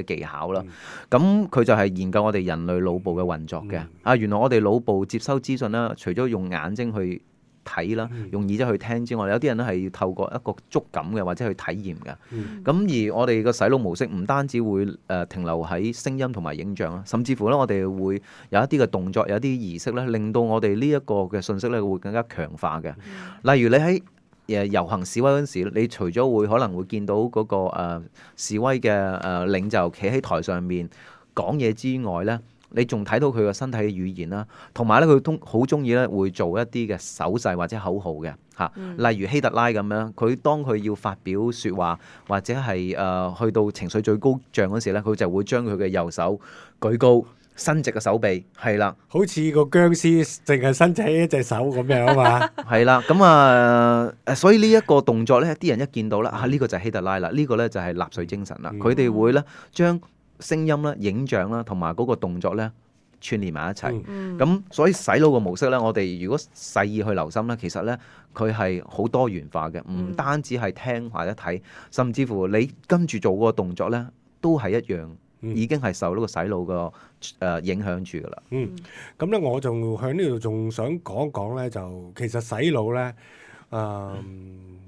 嘅技巧啦。咁佢就係研究我哋人類腦部嘅運作嘅。原來我哋腦部接收資訊啦，除咗用眼睛去睇啦，用耳仔去聽之外，有啲人咧係要透過一個觸感嘅或者去體驗嘅。咁而我哋個洗腦模式唔單止會停留喺聲音同埋影像啦，甚至乎咧我哋會有一啲嘅動作，有一啲儀式咧，令到我哋呢一個嘅信息咧會更加強化嘅。例如你喺遊行示威嗰陣時，你除咗可能會見到嗰個示威嘅領袖企喺台上面講嘢之外咧，你仲睇到佢個身體嘅語言啦，同埋咧佢好中意咧會做一啲嘅手勢或者口號嘅嚇。例如希特拉咁樣，佢當佢要發表説話或者係去到情緒最高漲嗰時咧，佢就會將佢嘅右手舉高，伸直個手臂，係啦，好似個僵屍淨係伸起一隻手咁樣啊嘛。係啦，咁所以呢一個動作咧，啲人一見到啦，呢個就係希特拉啦，呢個咧就係納粹精神啦。佢哋會咧將聲音啦、影像啦同埋嗰個動作咧串連埋一齊。咁所以洗腦個模式咧，我哋如果細意去留心咧，其實咧佢係好多元化嘅，唔單止係聽或者睇，甚至乎你跟住做嗰個動作咧，都係一樣。已經係受呢個洗腦個影響住噶啦。咁咧我就喺呢度仲想講一講咧，就其實洗腦咧，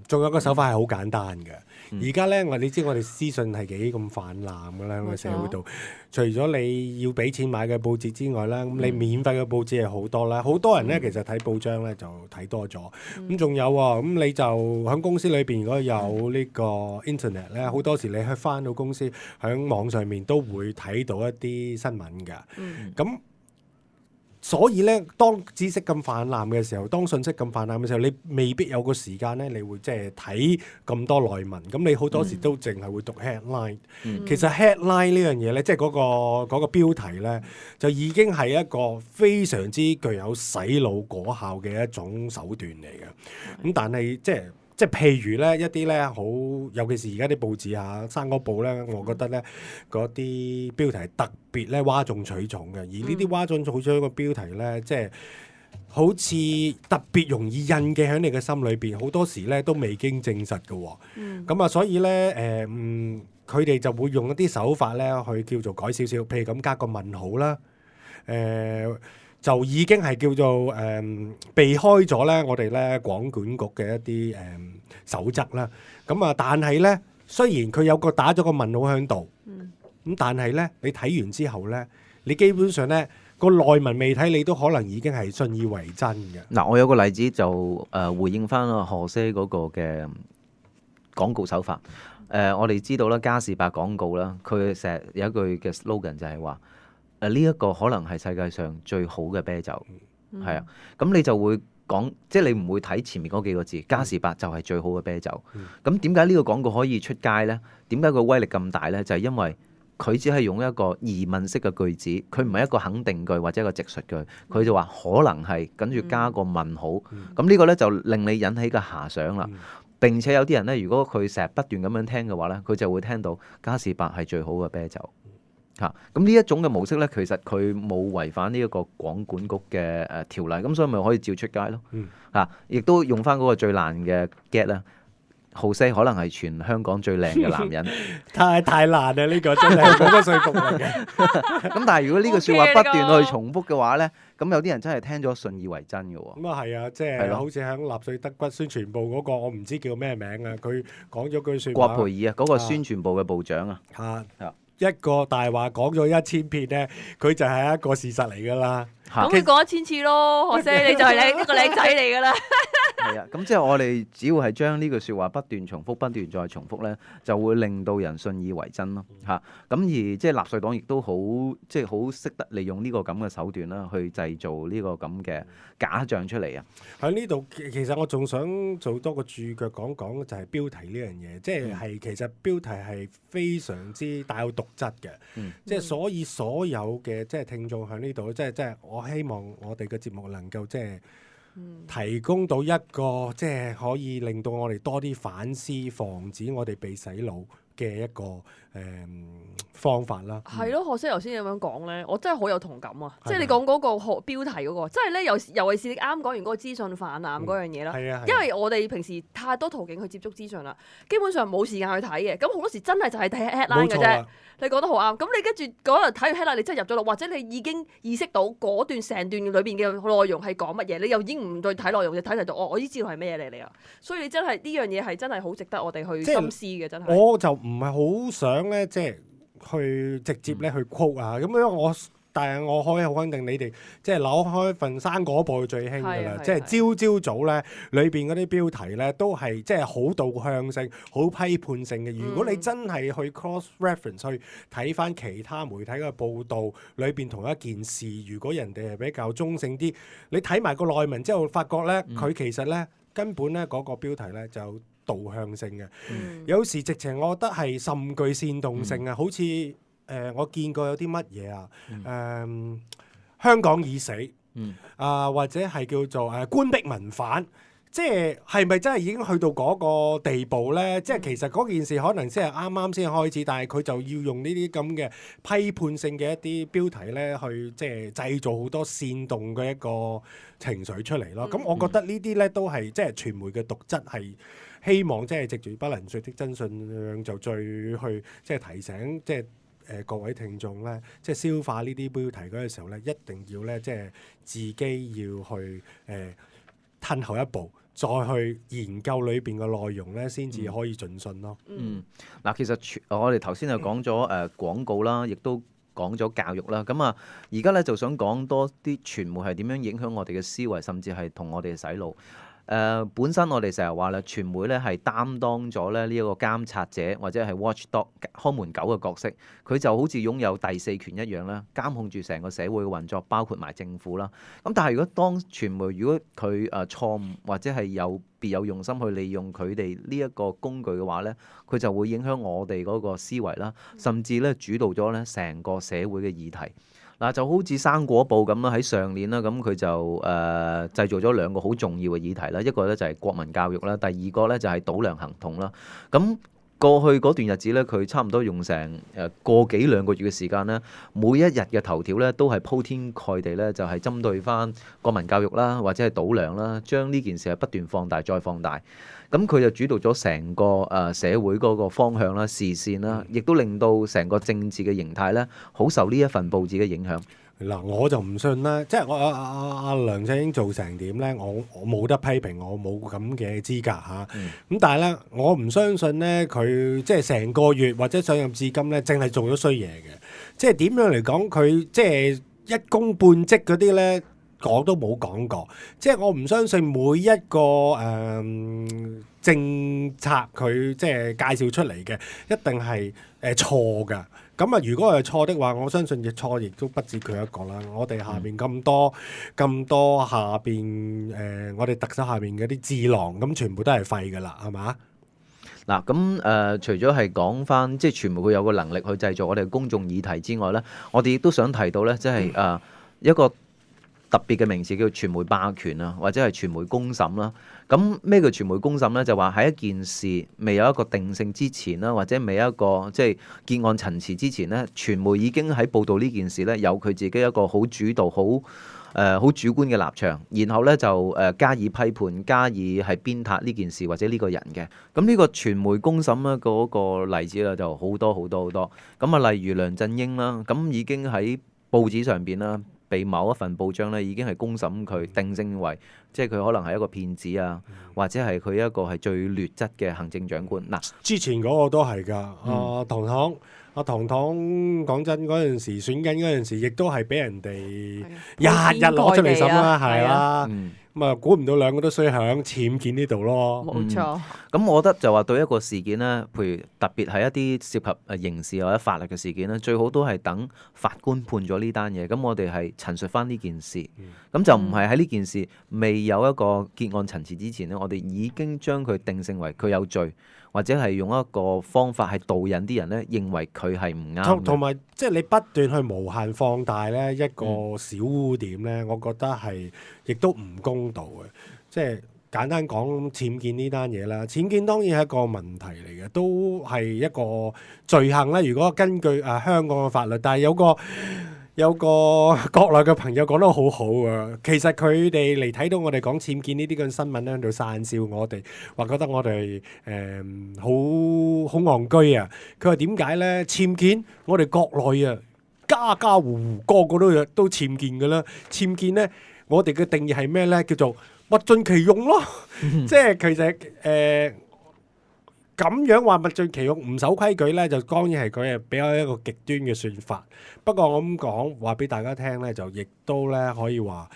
仲有個手法係好簡單嘅。而家咧，你知我哋資訊係幾咁泛濫嘅咧，喺個社會度。除咗你要俾錢買嘅報紙之外咧，咁你免費嘅報紙係好多啦。好多人咧其實睇報章咧就睇多咗。咁仲有喎，咁你就喺公司裏邊如果有呢個 internet 咧，好多時你去返到公司喺網上面都會睇到一啲新聞㗎。咁所以咧，當知識咁泛濫嘅時候，當信息咁泛濫嘅時候，你未必有個時間咧，你會即係睇咁多內文。咁你好多時都淨係會讀 headline。其實 headline 呢樣嘢咧，即係嗰個標題咧，就已經係一個非常之具有洗腦果效嘅一種手段嚟嘅。咁但係即係譬如咧一啲咧好，尤其是而家啲報紙啊、生果報咧，我覺得咧嗰啲標題特別咧嘩眾取寵嘅，而呢啲嘩眾取寵嘅標題咧，即係好似特別容易印記喺你嘅心裏邊，好多時咧都未經證實嘅。咁啊，所以咧佢哋就會用一啲手法咧去叫做改少少，譬如咁加個問號啦，就已經係叫做避開咗咧我哋咧廣管局嘅一啲守則啦。咁啊，但係咧雖然佢有個打咗個問號喺度，咁但係咧你睇完之後咧，你基本上咧個內文未睇，你都可能已經係信以為真嘅。嗱，我有個例子就回應翻啊何西嗰個嘅廣告手法。我哋知道啦，嘉士伯廣告啦，佢成日有一句嘅 slogan 就係話。呢一個可能係世界上最好嘅啤酒，係啊，咁你就會講，即係你唔會睇前面嗰幾個字，嘉士伯就係最好嘅啤酒。咁點解呢個廣告可以出街呢？點解個威力咁大呢？就係因為佢只係用一個疑問式嘅句子，佢唔係一個肯定句或者一個直述句，佢就話可能係，跟住加個問號。咁呢個呢，就令你引起個遐想啦。並且有啲人呢，如果佢成日不斷咁樣聽嘅話呢，佢就會聽到嘉士伯係最好嘅啤酒。咁呢一種嘅模式咧，其實佢冇違反呢一個廣管局嘅條例，咁所以咪可以照出街咯。亦都用翻嗰個最爛嘅 get 啦，浩西可能係全香港最靚嘅男人。太爛啦！呢個真係冇乜說服力嘅。咁但係如果呢個説話不斷去重複嘅話咧，咁有啲人真係聽咗信以為真嘅喎。咁啊係啊，即係好似喺納粹德國宣傳部嗰個，我唔知叫咩名啊，佢講咗句説話。郭培爾啊，嗰個宣傳部嘅部長啊。一個大話講咗1000遍咧，佢就係一個事實嚟㗎啦。咁佢講1000次咯，何西你就係一個靚仔嚟㗎啦。係啊，咁即係我哋只要係將呢句説話不斷重複、不斷再重複咧，就會令到人信以為真咯。咁而即係納粹黨亦都好，即係好識得利用呢個咁嘅手段啦，去製造呢個咁嘅假象出嚟啊。喺呢度其實我仲想做多個注腳講講，就係標題呢樣嘢，即係其實標題係非常之帶有毒質嘅。即係所以所有嘅即係聽眾喺呢度，即係我希望我哋嘅節目能夠即係提供到一個即係可以令到我哋多啲反思，防止我哋被洗腦嘅一個方法啦。係咯，何西頭先咁樣講咧，我真係好有同感啊！即係你講嗰個標題嗰個，即係咧尤其是你啱講完嗰個資訊泛濫嗰樣嘢啦。因為我哋平時太多途徑去接觸資訊啦，基本上冇時間去睇嘅。咁好多時真係就係睇 headline 嘅啫。你講得好啱。咁你跟住嗰日睇完 headline，你真係入咗腦，或者你已經意識到嗰段成段裏邊嘅內容係講乜嘢，你又已經唔再睇內容，就睇到我已經知道係咩嘢嚟啊！所以你真係呢樣嘢係真係好值得我哋去深思嘅，真係。我就唔係好想咧，即係去直接咧去 quote 啊，咁因為但係我可以好肯定你哋即係扭開份生果報最興㗎啦，即係朝早咧裏邊嗰啲標題咧都係即係好導向性、好批判性嘅。如果你真係去 cross reference 去睇翻其他媒體嘅報導裏邊同一件事，如果人哋係比較中性啲，你睇埋個內文之後，發覺咧佢其實咧根本咧嗰個標題咧就導向性嘅，有時直情我覺得係甚具煽動性啊，好似我見過有啲乜嘢啊？香港已死，或者係叫做官逼民反。即係咪真係已經去到嗰個地步呢？即係其實嗰件事可能先係啱啱先開始，但係佢就要用呢啲咁嘅批判性嘅一啲標題呢，去即係製造好多煽動嘅一個情緒出嚟咯。咁我覺得呢啲呢都係即係傳媒嘅毒質，係希望即係藉住不能説的真相就再去即係提醒即係各位聽眾咧，即係消化呢啲標題嗰個時候咧，一定要咧即係自己要去褪後一步，再去研究裏邊嘅內容咧，先至可以盡信咯。嗱，其實我哋頭先就講咗廣告啦，亦都講咗教育啦。咁啊，而家咧就想講多啲傳媒係點樣影響我哋嘅思維，甚至係同我哋洗腦。本身我哋成日話咧，傳媒咧係擔當咗咧呢一個監察者或者係 watchdog 看門狗嘅角色，佢就好似擁有第四權一樣啦，監控住成個社會嘅運作，包括埋政府啦。咁但係如果當傳媒如果佢錯誤或者係有別有用心去利用佢哋呢一個工具嘅話咧，佢就會影響我哋嗰個思維啦，甚至咧主導咗咧成個社會嘅議題。嗱，就好似生果報咁啦，喺上年啦，咁佢就製造咗兩個好重要嘅議題啦，一個咧就係國民教育啦，第二個咧就係倒梁行動啦。咁過去嗰段日子咧，佢差唔多用成個幾兩個月嘅時間咧，每一日嘅頭條咧都係鋪天蓋地咧，就係針對翻國民教育啦，或者係倒梁啦，將呢件事係不斷放大再放大。咁佢就主導咗成個社會嗰個方向啦、視線啦，亦都令到成個政治嘅形態咧，好受呢一份報紙嘅影響。嗱，我就唔信啦，即係我阿梁振英做成點咧，我冇得批評，我冇咁嘅資格嚇。咁但係咧，我唔相信咧，佢即係成個月或者上任至今咧，淨係做咗衰嘢嘅。即係點樣嚟講，佢即係一公半職嗰啲咧，講都冇講過。即係我唔相信每一個政策佢即係介紹出嚟嘅，一定係錯㗎。咁啊，如果係錯的話，我相信亦錯，亦都不止佢一個啦。我哋下邊咁多下邊我哋特首下邊嗰啲智囊，咁全部都係廢㗎啦，係嘛？嗱，咁除咗係講翻即係傳媒佢有個能力去製造我哋公眾議題之外咧，我哋亦都想提到咧，即係一個特別嘅名詞叫傳媒霸權啊，或者係傳媒公審啦。咁咩叫傳媒公審咧？就話喺一件事未有一個定性之前啦，或者未有一個即係結案陳詞之前咧，傳媒已經喺報導呢件事咧，有佢自己一個好主導、好主觀嘅立場，然後咧就加以批判、加以係鞭撻呢件事或者呢個人嘅。咁呢個傳媒公審咧嗰個例子啦，就好多好多好多。咁啊，例如梁振英啦，咁已經喺報紙上邊啦，被某一份報章咧已經係公審佢，定性為即係佢可能係一個騙子啊，或者係佢一個係最劣質嘅行政長官。嗱，之前嗰個都係㗎，唐唐講真嗰陣時選緊嗰陣時，亦都係俾人哋日日攞出嚟審啦，係啦。咁啊，估唔到兩個都衰響僭建呢度咯。冇錯。咁我覺得就話對一個事件咧，譬如特別係一啲涉及刑事或者法律嘅事件咧，最好都係等法官判咗呢單嘢，咁我哋係陳述翻呢件事。咁就唔係喺呢件事未有一個結案陳詞之前咧，我哋已經將佢定性為佢有罪，或者係用一個方法係導引啲人咧認為佢係唔啱。同埋即係你不斷去無限放大咧一個小污點咧，我覺得係亦都唔公道嘅。即係簡單講僭建呢單嘢啦，僭建當然係一個問題嚟嘅，都係一個罪行啦。如果根據香港嘅法律，但係有個國內嘅朋友講得好好啊，其實佢哋嚟睇到我哋講僭建呢啲咁嘅新聞咧，喺度散笑我哋，話覺得我哋好戇居啊。佢話點解咧？僭建我哋國內啊，家家戶戶個個都僭建㗎啦。僭建咧，我哋嘅定義係咩咧？叫做物盡其用咯。即係其實咁樣話物盡其用唔守規矩咧，就當然係佢係比較一個極端嘅説法。不過我咁講話俾大家聽咧，就亦都咧可以話，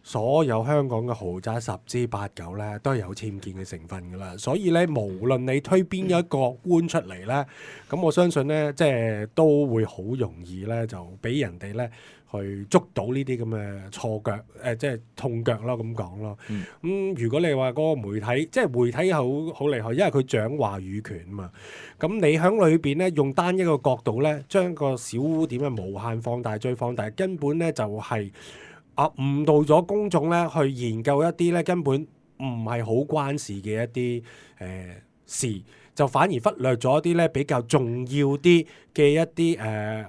所有香港嘅豪宅十之八九咧都係有僭建嘅成分噶啦。所以咧，無論你推邊一個官出嚟咧，咁我相信咧，即係都會好容易咧就俾人哋咧去捉到呢啲咁嘅錯腳，即係痛腳咯，咁講咯。咁如果你話嗰個媒體，即係媒體好厲害，因為佢掌話語權啊嘛。咁你喺裏邊咧，用單一個角度咧，將個小污點嘅無限放大、再放大，根本咧就係誤導咗公眾咧，去研究一啲咧根本唔係好關事嘅一啲事，就反而忽略咗一啲咧比較重要啲嘅一啲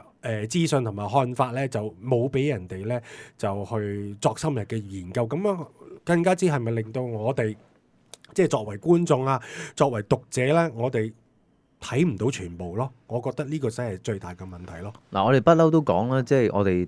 資訊同埋看法咧，就冇俾人哋咧就去作深入嘅研究，咁樣更加之係咪令到我哋即係作為觀眾啊，作為讀者咧，我哋睇唔到全部咯？我覺得呢個真係最大嘅問題咯。嗱，我哋不嬲都講啦，即係我哋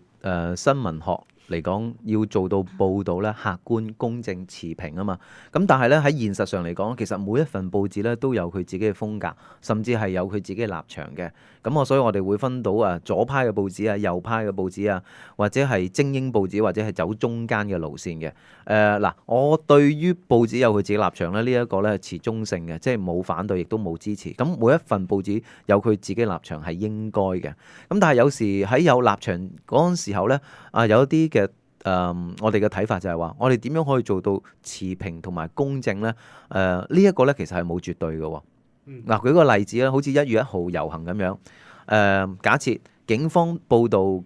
新聞學嚟講，要做到報導咧客觀、公正、持平啊嘛。咁但係咧喺現實上嚟講，其實每一份報紙咧都有佢自己嘅風格，甚至係有佢自己嘅立場嘅。咁所以我哋會分到左派嘅報紙啊、右派嘅報紙啊，或者係精英報紙，或者係走中間嘅路線嘅。嗱，我對於報紙有佢自己立場咧，呢一個咧係持中性嘅，即係冇反對，亦都冇支持。咁每一份報紙有佢自己立場係應該嘅。咁但係有時喺有立場嗰陣時候咧，有一啲嘅我哋嘅睇法就係話，我哋點樣可以做到持平同埋公正咧？呢一個咧其實係冇絕對嘅喎。嗱，舉個例子啦，好似1月1號遊行咁樣。假設警方報導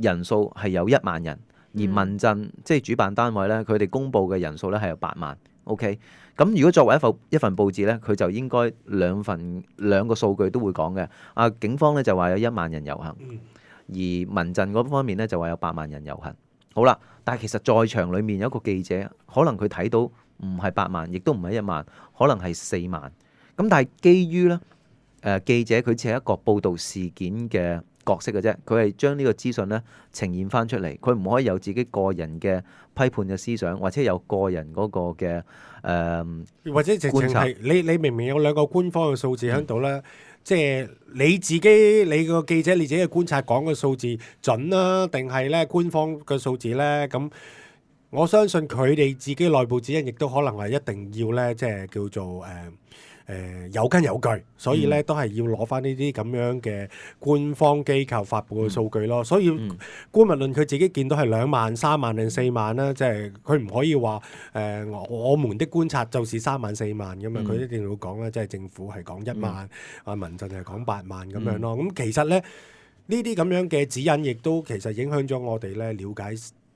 人數係有1萬人，而民陣即係主辦單位咧，佢哋公佈嘅人數咧係有8萬。OK， 咁如果作為一份報紙咧，佢就應該兩個數據都會講嘅。警方咧就話有1萬人遊行，而民陣嗰方面咧就話有8萬人遊行。好啦，但係其實在場裡面有一個記者，可能佢睇到唔係8萬，亦都唔係1萬，可能係4萬。咁但係基於咧記者佢只係一個報導事件嘅角色嘅啫，佢係將呢個資訊咧呈現翻出嚟，佢唔可以有自己個人嘅批判嘅思想，或者有個人嗰個嘅或者直情觀察係你明明有兩個官方嘅數字喺度咧，即係你自己你個記者你自己嘅觀察講嘅數字準啦，定係咧官方嘅數字咧？咁我相信佢哋自己內部指引亦都可能係一定要咧，即係叫做有根有據，所以咧都係要攞翻呢啲咁樣嘅官方機構發布嘅數據咯。所以姑勿論佢自己見到係2萬、3萬定4萬啦，即係佢唔可以話我們的觀察就是3萬4萬咁嘛。佢一定要講咧，即係政府係講1萬，民陣係講8萬咁樣咯。咁其實咧呢啲咁樣嘅指引，亦都其實影響咗我哋咧了解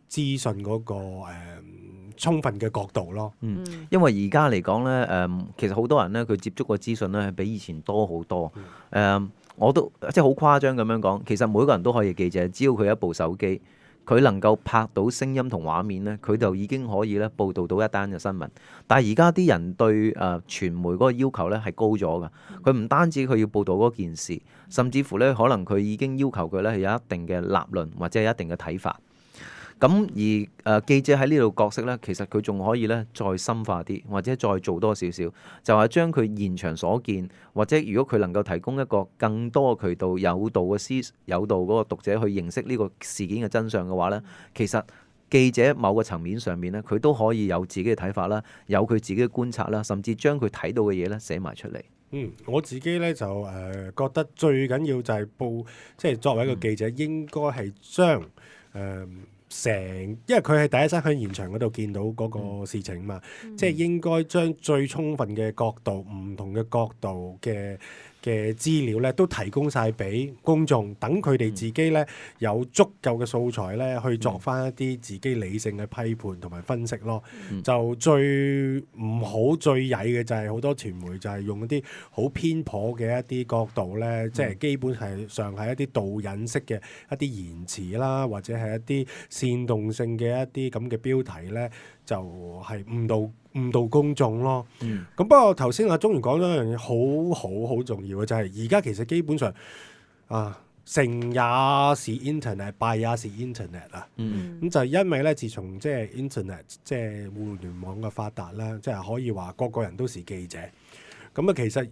資訊嗰個充分嘅角度咯。因為而家嚟講咧，其實好多人咧佢接觸個資訊咧係比以前多好多。我都即係好誇張咁樣講，其實每個人都可以記者，只要佢有一部手機，佢能夠拍到聲音同畫面咧，佢就已經可以咧報導到一單嘅新聞。但係而家啲人對傳媒嗰個要求咧係高咗㗎，佢唔單止佢要報導嗰件事，甚至乎咧可能佢已經要求佢咧係有一定嘅立論或者係一定嘅睇法。咁而記者喺呢度角色咧，其實佢仲可以咧再深化啲，或者再做多少少，就係將佢現場所見，或者如果佢能夠提供一個更多嘅渠道、有道嗰個讀者去認識呢個事件嘅真相嘅話咧，其實記者某個層面上面咧，佢都可以有自己嘅睇法啦，有佢自己嘅觀察啦，甚至將佢睇到嘅嘢咧寫埋出嚟。我自己咧就覺得最緊要就係即係作為一個記者，應該係將因為佢係第一身喺現場嗰度見到嗰個事情嘛，即係應該將最充分嘅角度、唔同嘅角度嘅資料咧，都提供晒俾公眾，等佢哋自己咧有足夠嘅素材咧，去作翻一啲自己理性嘅批判同埋分析咯。就最唔好最曳嘅就係好多傳媒就係用一啲好偏頗嘅一啲角度咧，即係基本上係一啲導引式嘅一啲言辭啦，或者係一啲煽動性嘅一啲咁嘅標題咧，就係誤導公眾咯。咁不過頭先阿鐘元講咗一樣嘢好重要嘅，就係而家其實基本上成也是 internet， 敗也是 internet 啊。咁就係因為咧，自從即係 internet 即係互聯網嘅發達啦，即係可以話個個人都是記者。咁其實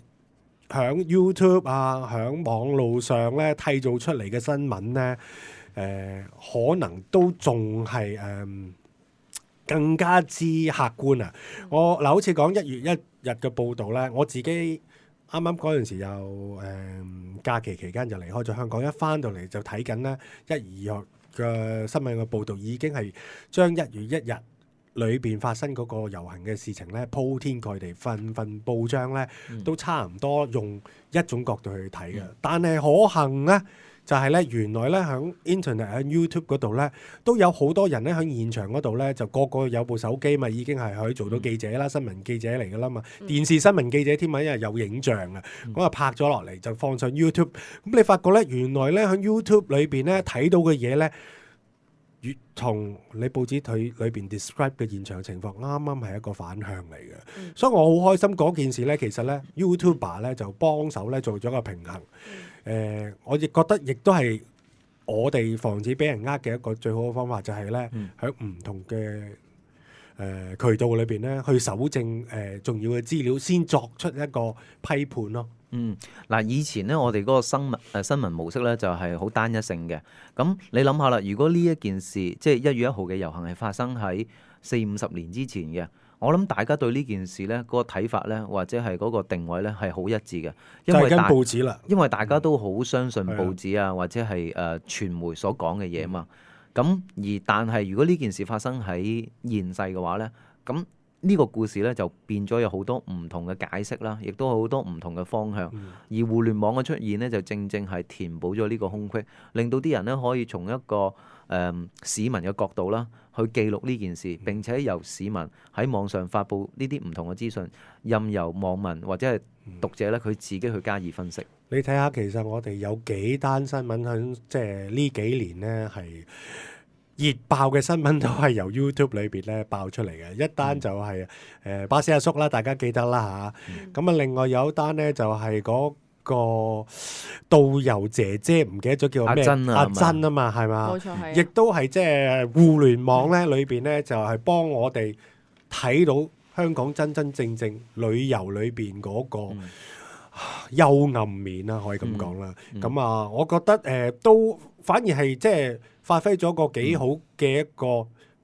響 YouTube 響網路上咧締造出嚟嘅新聞咧，可能都仲係更加之客觀啊！我好似講1月1日嘅報導咧，我自己啱啱嗰陣時又假期期間就離開咗香港，一翻到嚟就睇緊咧1、2嘅新聞嘅報導已經係將1月1日裏邊發生嗰個遊行嘅事情咧鋪天蓋地，份報章咧都差唔多用一種角度去睇嘅。但係可幸咧，就係咧原來咧喺 Internet 喺 YouTube 嗰度咧都有好多人咧喺現場嗰度咧就個個有部手機嘛，已經係可以做到記者啦，新聞記者嚟噶啦嘛，電視新聞記者添嘛，因為有影像嘅，咁啊拍咗落嚟就放上 YouTube。咁你發覺咧原來咧喺 YouTube 裏邊咧睇到嘅嘢咧，越同你報紙佢裏邊 describe 嘅現場情況啱啱係一個反向嚟嘅，所以我好開心嗰件事咧，其實咧 YouTuber 咧就幫手咧做咗個平衡。我亦覺得亦都係我哋防止俾人嘅一個最好嘅方法，就係咧喺唔同嘅渠道裏邊咧去搜證重要嘅資料，先作出一個批判咯。嗱，以前咧我哋嗰個新聞模式咧就係好單一性嘅。咁你諗下啦，如果呢一件事即係1月1號嘅遊行係發生喺40-50年之前嘅，我諗大家對呢件事咧嗰個睇法咧，或者係嗰個定位咧係好一致嘅，因為跟報紙啦，因為大家都好相信報紙啊，或者係傳媒所講嘅嘢嘛。咁但係如果呢件事發生喺現世嘅話咧，咁呢個故事咧就變咗有好多唔同嘅解釋啦，亦都好多唔同嘅方向。而互聯網嘅出現咧，就正正係填補咗呢個空隙，令到啲人咧可以從一個市民嘅角度啦，去記錄呢件事，並且由市民喺網上發布呢啲唔同嘅資訊，任由網民或者係讀者咧佢自己去加以分析。你睇下，其實我哋有幾單新聞喺即係呢幾年咧係熱爆嘅新聞都係由 YouTube 裏邊咧爆出嚟嘅。一單就係巴士阿叔啦，大家記得啦嚇。咁啊，另外有一單咧就係嗰個導遊姐姐，唔記得咗叫咩阿珍啊嘛，係嘛？冇錯係。亦都係即係互聯網咧裏邊咧就係幫我哋睇到香港真真正正旅遊裏邊嗰個幽暗面啦，可以咁講啦。咁啊，我覺得都反而係即係發揮咗個幾好嘅一個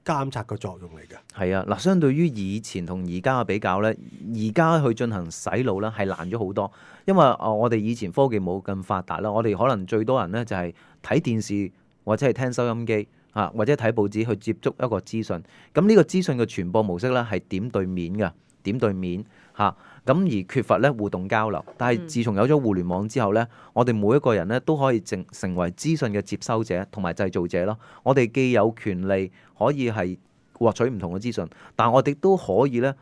監察嘅作用嚟嘅。係啊，嗱，相對於以前同而家嘅比較咧，而家去進行洗腦咧係難咗好多，因為我哋以前科技冇咁發達啦，我哋可能最多人咧就係睇電視或者係聽收音機啊，或者睇報紙去接觸一個資訊。咁呢個資訊嘅傳播模式咧係點對面嘅，點對面嚇。咁而缺乏咧互動交流，但係自從有咗互聯網之後咧，我哋每一個人咧都可以成為資訊嘅接收者同埋製造者咯。我哋既有權利可以係獲取唔同嘅資訊，但我哋都可以咧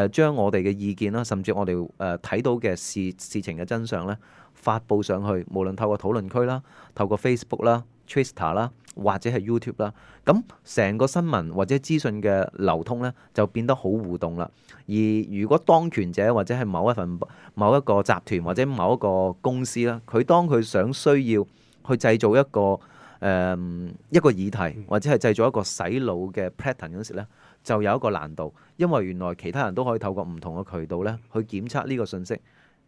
將我哋嘅意見啦，甚至我哋睇到嘅事情嘅真相咧發布上去，無論透過討論區啦、透過 Facebook 啦、Twitter 啦，或者係 YouTube 啦，咁成個新聞或者資訊嘅流通咧就變得好互動啦。而如果當權者或者係某一個集團或者某一個公司啦，佢當佢需要去製造一個議題，或者係製造一個洗腦嘅 pattern 嗰時咧，就有一個難度，因為原來其他人都可以透過唔同嘅渠道咧去檢測呢個信息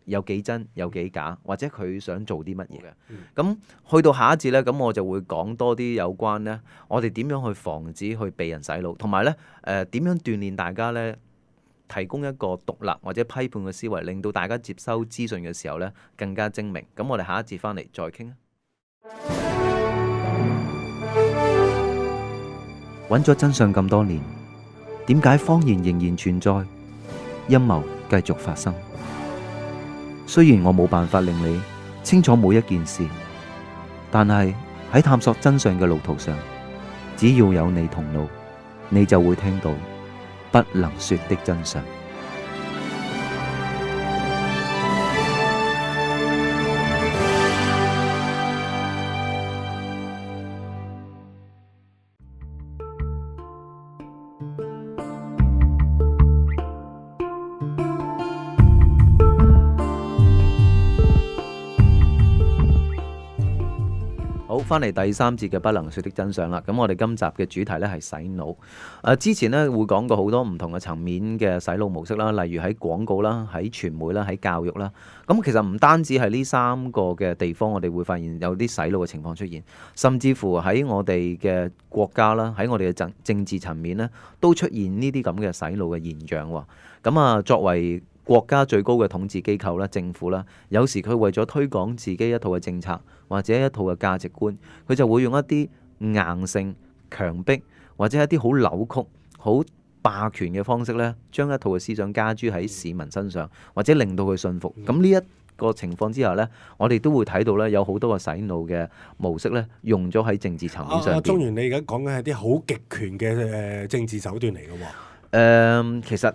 有幾真有幾假，或者佢想做啲乜嘢嘅。咁去到下一節咧，咁我就會講多啲有關咧，我哋點樣去防止去被人洗腦，同埋咧點樣鍛鍊大家咧，提供一個獨立或者批判嘅思維，令到大家接收資訊嘅時候咧更加精明。咁我哋下一節翻嚟再傾啊！揾咗真相咁多年，點解謊言仍然存在，陰謀繼續發生？雖然我冇辦法令你清楚每一件事，但係喺探索真相嘅路途上，只要有你同路，你就會聽到不能說的真相。好，翻嚟第三節嘅不能說的真相啦。咁我哋今集嘅主題咧係洗腦。之前咧會講過好多唔同嘅層面嘅洗腦模式啦，例如喺廣告啦、喺傳媒啦、喺教育啦。咁其實唔單止係呢三個嘅地方，我哋會發現有啲洗腦嘅情況出現，甚至乎喺我哋嘅國家啦，喺我哋嘅政治層面咧，都出現呢啲咁嘅洗腦嘅現象喎。咁啊，作為國家最高嘅統治機構啦，政府啦，有時佢為咗推廣自己一套嘅政策或者一套嘅價值觀，佢就會用一啲硬性、強迫或者一啲好扭曲、好霸權嘅方式咧，將一套嘅思想加諸喺市民身上，或者令到佢信服。咁呢一個情況之下咧，我哋都會睇到咧，有好多個洗腦嘅模式咧，用咗喺政治層面上邊。中原，你而家講緊係啲好極權嘅政治手段嚟嘅喎。其實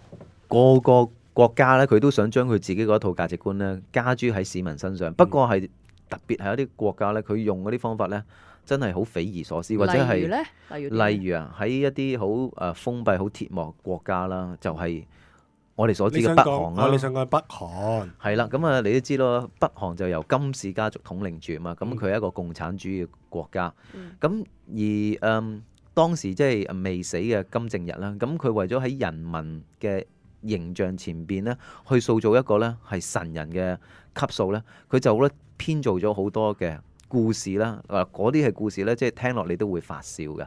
個個國家咧，佢都想將佢自己嗰套價值觀咧加諸喺市民身上。不過係特別係一啲國家咧，佢用嗰啲方法咧，真係好匪夷所思，或者係例如啊，喺一啲好封閉、好鐵幕國家啦，就係我哋所知嘅北韓啦。你想講北韓係啦，咁啊，你都知咯，北韓就由金氏家族統領住嘛，咁佢係一個共產主義嘅國家。咁而當時即係未死嘅金正日啦，咁佢為咗喺人民嘅形象前邊咧，去塑造一個咧係神人嘅級數咧，佢就咧編造咗好多嘅故事啦。嗰啲係故事咧，即係聽落你都會發笑嘅。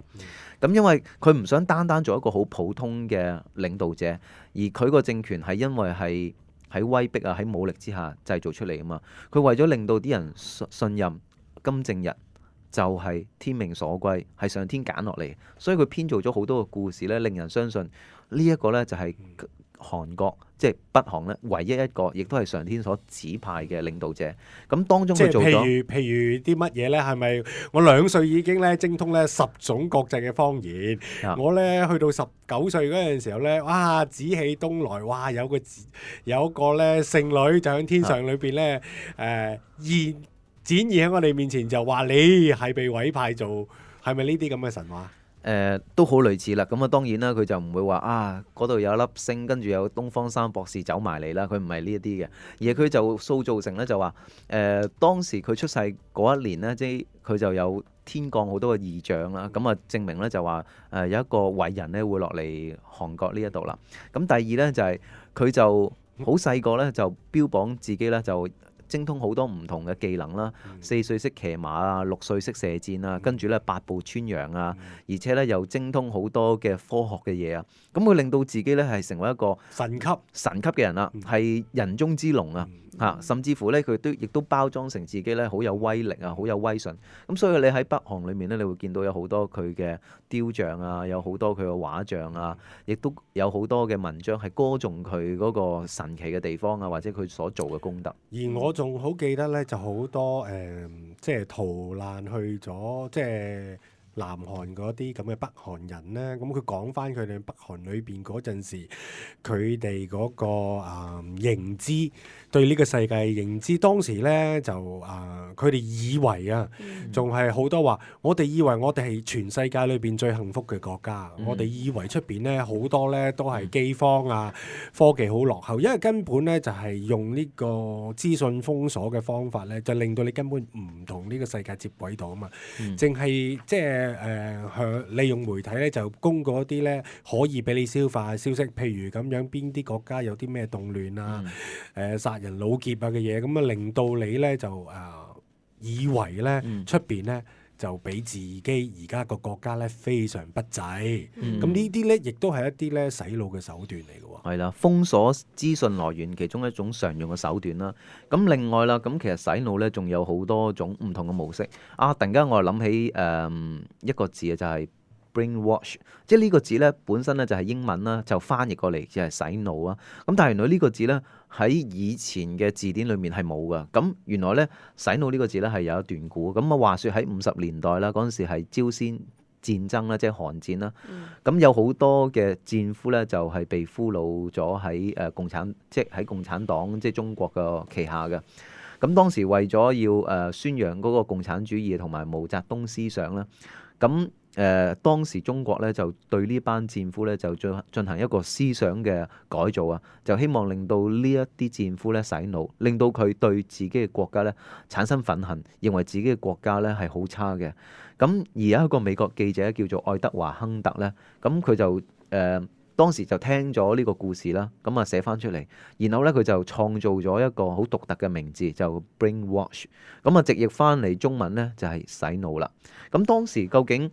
咁因為佢唔想單單做一個好普通嘅領導者，而佢個政權係因為係喺威逼啊、喺武力之下製造出嚟啊嘛。佢為咗令到啲人信任金正日就係天命所歸，係上天揀落嚟，所以佢編造咗好多個故事咧，令人相信呢一個咧就係韓國即係北韓咧唯一一個，亦都係上天所指派嘅領導者。咁當中佢做咗，譬如啲乜嘢咧？係咪我2歲已經咧精通咧10種國際嘅方言？我咧去到19歲嗰陣時候咧，哇！紫氣東來，哇！有個咧聖女就喺天上裏邊咧展現喺我哋面前，就話你係被委派做，係咪呢啲咁嘅神話？都好類似啦。咁啊，當然啦，佢就唔會話啊嗰度有一粒星，跟住有東方三博士走埋嚟啦。佢唔係呢一啲嘅，而係佢就塑造成咧就話當時佢出世嗰一年呢，即係佢就有天降好多嘅異象啦。咁啊，證明咧就話有一個偉人咧會落嚟韓國呢一度啦。咁第二咧就係佢就好細個咧就標榜自己咧就精通好多唔同嘅技能啦，4歲識騎馬啊，6歲識射箭啊，跟住咧8步穿楊啊，而且咧又精通好多嘅科學嘅嘢啊，咁佢令到自己咧係成為一個神級嘅人啦，係人中之龍啊！甚至乎咧佢亦都包裝成自己咧好有威力啊，好有威信。咁所以你喺北韓裏面咧，你會見到有好多佢嘅雕像啊，有好多佢嘅畫像啊，亦都有好多嘅文章係歌頌佢嗰個神奇嘅地方啊，或者佢所做嘅功德。而我仲好記得咧，就好多即係逃難去咗即係南韓嗰啲咁嘅北韓人咧，咁佢講翻佢哋北韓裏邊嗰陣時，佢哋嗰個認知對呢個世界認知，當時咧就佢哋以為啊，仲係好多話，我哋以為我哋係全世界裏邊最幸福嘅國家，我哋以為出邊咧好多咧都係饑荒啊，科技好落後，因為根本咧就係用呢個資訊封鎖嘅方法咧，就令到你根本唔同呢個世界接軌到啊嘛，淨係即係。利用媒體咧就公告一啲咧可以俾你消化嘅消息，譬如咁樣邊啲國家有啲咩動亂啊、殺人老劫啊嘅嘢，咁啊令到你咧就以為咧出邊咧就俾自己而家個國家咧非常不濟，咁呢啲咧亦都係一啲咧洗腦嘅手段嚟嘅喎。係啦，封鎖資訊來源其中一種常用嘅手段啦。咁另外啦，咁其實洗腦咧仲有好多種唔同嘅模式。突然間我又諗起一個字啊，就係 brainwash， 即係呢個字咧本身咧就係英文啦，就翻譯過嚟就係洗腦啊。咁但係原來呢個字咧喺以前嘅字典裏面係冇噶。咁原來咧洗腦呢個字咧係有一段故。咁啊話説喺50年代啦，嗰陣時係朝鮮戰爭啦，即係韓戰啦。咁有好多嘅戰俘咧，就係被俘虜咗喺共產，即係喺共產黨，即係中國嘅旗下嘅。咁當時為咗要宣揚嗰個共產主義同埋毛澤東思想啦，咁當時中國咧就對呢班戰俘咧就進行一個思想嘅改造啊，就希望令到呢一啲戰俘咧洗腦，令到佢對自己嘅國家咧產生憤恨，認為自己嘅國家咧係好差嘅。咁而有一個美國記者叫做愛德華亨特咧，咁佢就當時就聽咗呢個故事啦，咁啊寫翻出嚟，然後咧佢就創造咗一個好獨特嘅名字，就 brainwash， 咁啊直譯翻嚟中文咧就係洗腦啦。咁當時究竟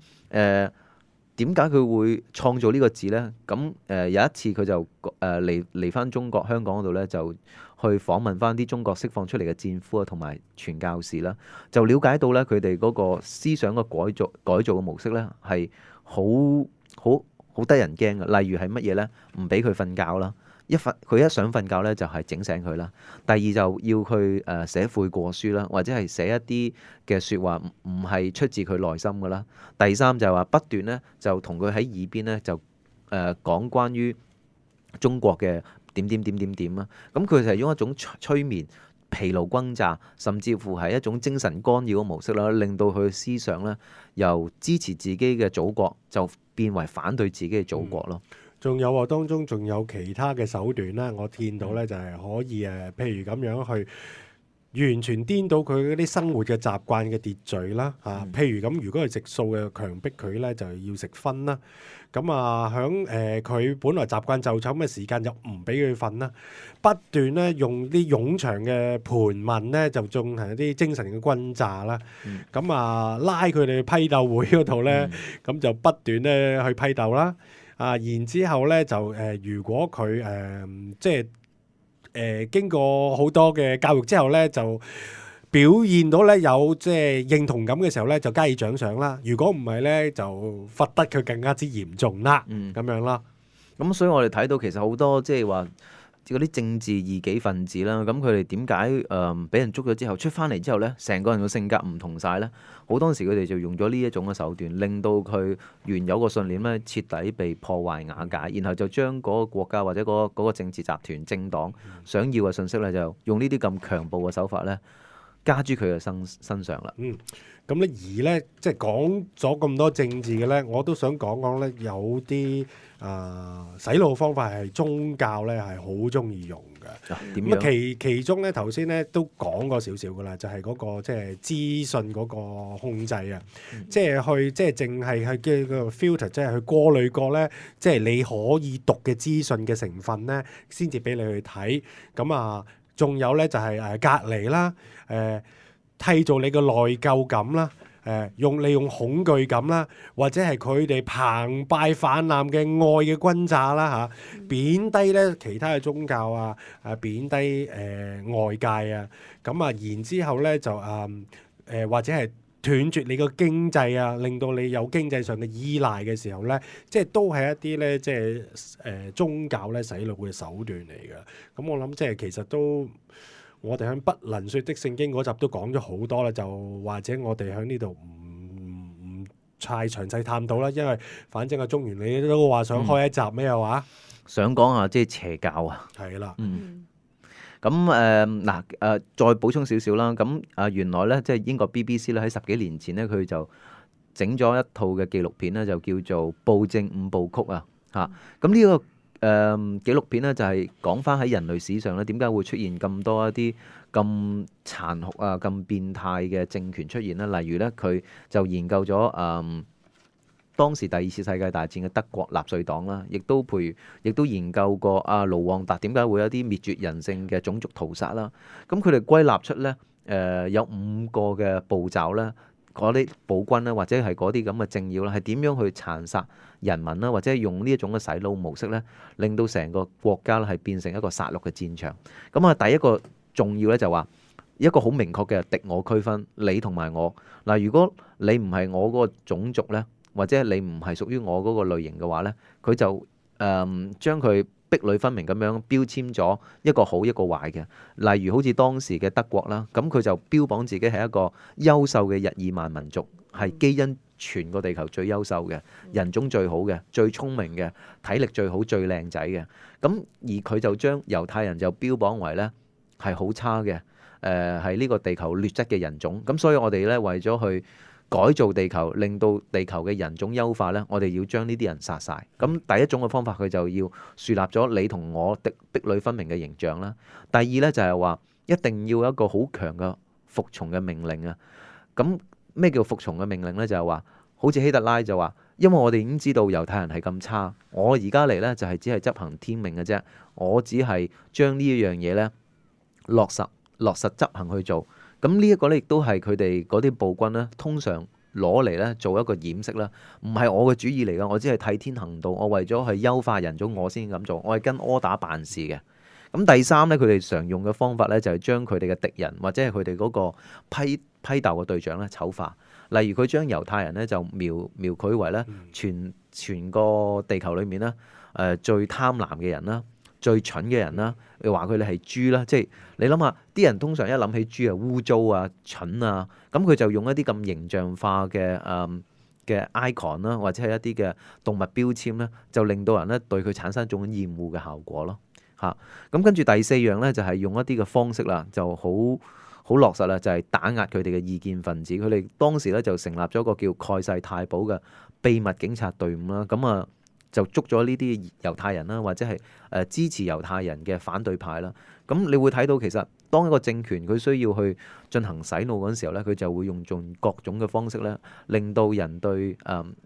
點解佢會創造呢個字呢？咁有一次佢就嚟翻中國香港嗰度呢，就去訪問翻啲中國釋放出嚟嘅戰俘啊，同埋傳教士啦，就了解到呢，佢哋嗰個思想嘅改造嘅模式呢，係好得人驚嘅。例如係乜嘢呢？唔俾佢瞓覺啦。佢一想瞓覺咧，就係整醒佢啦。第二就要佢寫悔過書啦，或者係寫一啲嘅説話唔係出自佢內心噶啦。第三就係話不斷咧就同佢喺耳邊咧就講關於中國嘅點啦。咁佢就係用一種催眠、疲勞轟炸，甚至乎係一種精神干擾嘅模式啦，令到佢思想咧由支持自己嘅祖國就變為反對自己嘅祖國咯。仲有啊，當中仲有其他嘅手段啦，我見到咧就係可以譬如咁樣去完全顛倒佢嗰啲生活嘅習慣嘅秩序啦嚇。譬如咁，如果係食素嘅，強迫佢咧就要食葷啦。咁啊，響佢本來習慣就寢嘅時間就唔俾佢瞓啦，不斷咧用啲冗長嘅盤問咧就進行一啲精神嘅轟炸啦。咁啊，拉佢哋去批鬥會嗰度咧，咁就不斷咧去批鬥啦。然之後咧就如果佢即係經過好多嘅教育之後咧，就表現到咧有即係認同感嘅時候咧，就加以獎賞啦。如果唔係咧，就罰得佢更加之嚴重啦。咁樣啦。咁所以我哋睇到其實好多即係話嗰啲政治異己分子啦，咁佢哋點解俾人捉咗之後出翻嚟之後咧，成個人嘅性格唔同晒咧？好多時佢哋就用咗呢一種嘅手段，令到佢原有個信念咧徹底被破壞瓦解，然後就將嗰個國家或者嗰個政治集團政黨想要嘅信息咧，就用呢啲咁強暴嘅手法咧加諸佢嘅身上啦。咁咧而咧即係講咗咁多政治嘅咧，我都想講講咧有啲洗腦方法係宗教咧係好中意用嘅。點樣？咁其中咧頭先咧都講過少少噶啦，就係嗰個即係資訊嗰個控制啊，即係去即係淨係去嘅個 filter，即係去過濾過咧，即係你可以讀嘅資訊嘅成分咧，先至俾你去睇。咁啊，仲有咧就係隔離啦，締造你嘅內疚感啦，利用恐懼感啦，或者係佢哋澎湃泛濫嘅愛嘅轟炸啦嚇，貶低咧其他嘅宗教啊，貶低外界啊，咁啊然之後咧就或者係斷絕你個經濟啊，令到你有經濟上嘅依賴嘅時候咧，即係都係一啲咧即係宗教咧洗腦嘅手段嚟嘅。咁我諗即係其實都。我哋喺不能說的聖經嗰集都講咗好多啦，就或者我哋喺呢度唔太詳細探討啦，因為反正阿中原你都話想開一集咩話？想講下即係邪教啊。係啦。咁再補充少少啦。咁原來咧即係英國 BBC 咧喺10幾年前咧佢就整咗一套嘅紀錄片咧，就叫做《暴政5部曲》啊。咁呢個紀錄片咧就係講翻喺人類史上咧點解會出現咁多一啲咁殘酷啊、咁變態嘅政權出現咧？例如咧，佢就研究咗當時第二次世界大戰嘅德國納粹黨啦，亦都研究過盧旺達點解會有啲滅絕人性嘅種族屠殺啦。咁佢哋歸納出咧有5個嘅步驟咧。嗰啲暴君咧，或者係嗰啲咁嘅政要咧，係點樣去殘殺人民啦，或者用呢一種嘅洗腦模式咧，令到成個國家咧係變成一個殺戮嘅戰場。咁啊，第一個重要咧就話一個好明確嘅敵我區分，你同埋我嗱。如果你唔係我嗰個種族咧，或者你唔係屬於我嗰個類型嘅話咧，佢就將佢壁壘分明咁樣標籤咗一個好一個壞嘅。例如好似當時嘅德國啦，咁佢就標榜自己係一個優秀嘅日耳曼民族，係基因全個地球最優秀嘅，人種最好嘅，最聰明嘅，體力最好最靚仔嘅。咁而佢就將猶太人就標榜為咧係好差嘅，係呢個地球劣質嘅人種。咁所以我哋咧為咗去改造地球，令到地球嘅人種優化咧，我哋要將呢啲人殺晒。咁第一種嘅方法，佢就要樹立咗你同我壁壘分明嘅形象啦。第二咧就係話，一定要有一個好強嘅服從嘅命令啊。咁咩叫服從嘅命令咧？就係話，好似希特拉就話，因為我哋已經知道猶太人係咁差，我而家嚟咧就係只係執行天命嘅啫，我只係將呢一樣嘢咧落實執行去做。咁呢一個咧，亦都係佢哋嗰啲暴君咧，通常攞嚟咧做一個掩飾啦，唔係我嘅主意嚟㗎，我只係替天行道，我為咗去優化人種，我先咁做，我係跟 order 辦事嘅。咁第三咧，佢哋常用嘅方法咧就係將佢哋嘅敵人或者係佢哋嗰個批鬥嘅對象咧醜化，例如佢將猶太人咧就描繪為咧全個地球裏面咧最貪婪嘅人啦，最蠢嘅人啦，又話佢哋係豬啦，即係你諗下，啲人通常一諗起豬啊污糟啊蠢啊，咁佢就用一啲咁形象化嘅 icon 啦，或者係一啲嘅動物標籤咧，就令到人咧對佢產生一種厭惡嘅效果咯。嚇，咁跟住第四樣咧就係用一啲嘅方式啦，就好落實啦，就係打壓佢哋嘅異見分子。佢哋當時咧就成立咗一個叫蓋世太保嘅秘密警察隊伍啦。咁啊就捉咗呢啲猶太人啦，或者係支持猶太人嘅反對派啦。咁你會睇到其實當一個政權佢需要去進行洗腦嗰陣時候咧，佢就會用盡各種嘅方式咧，令到人對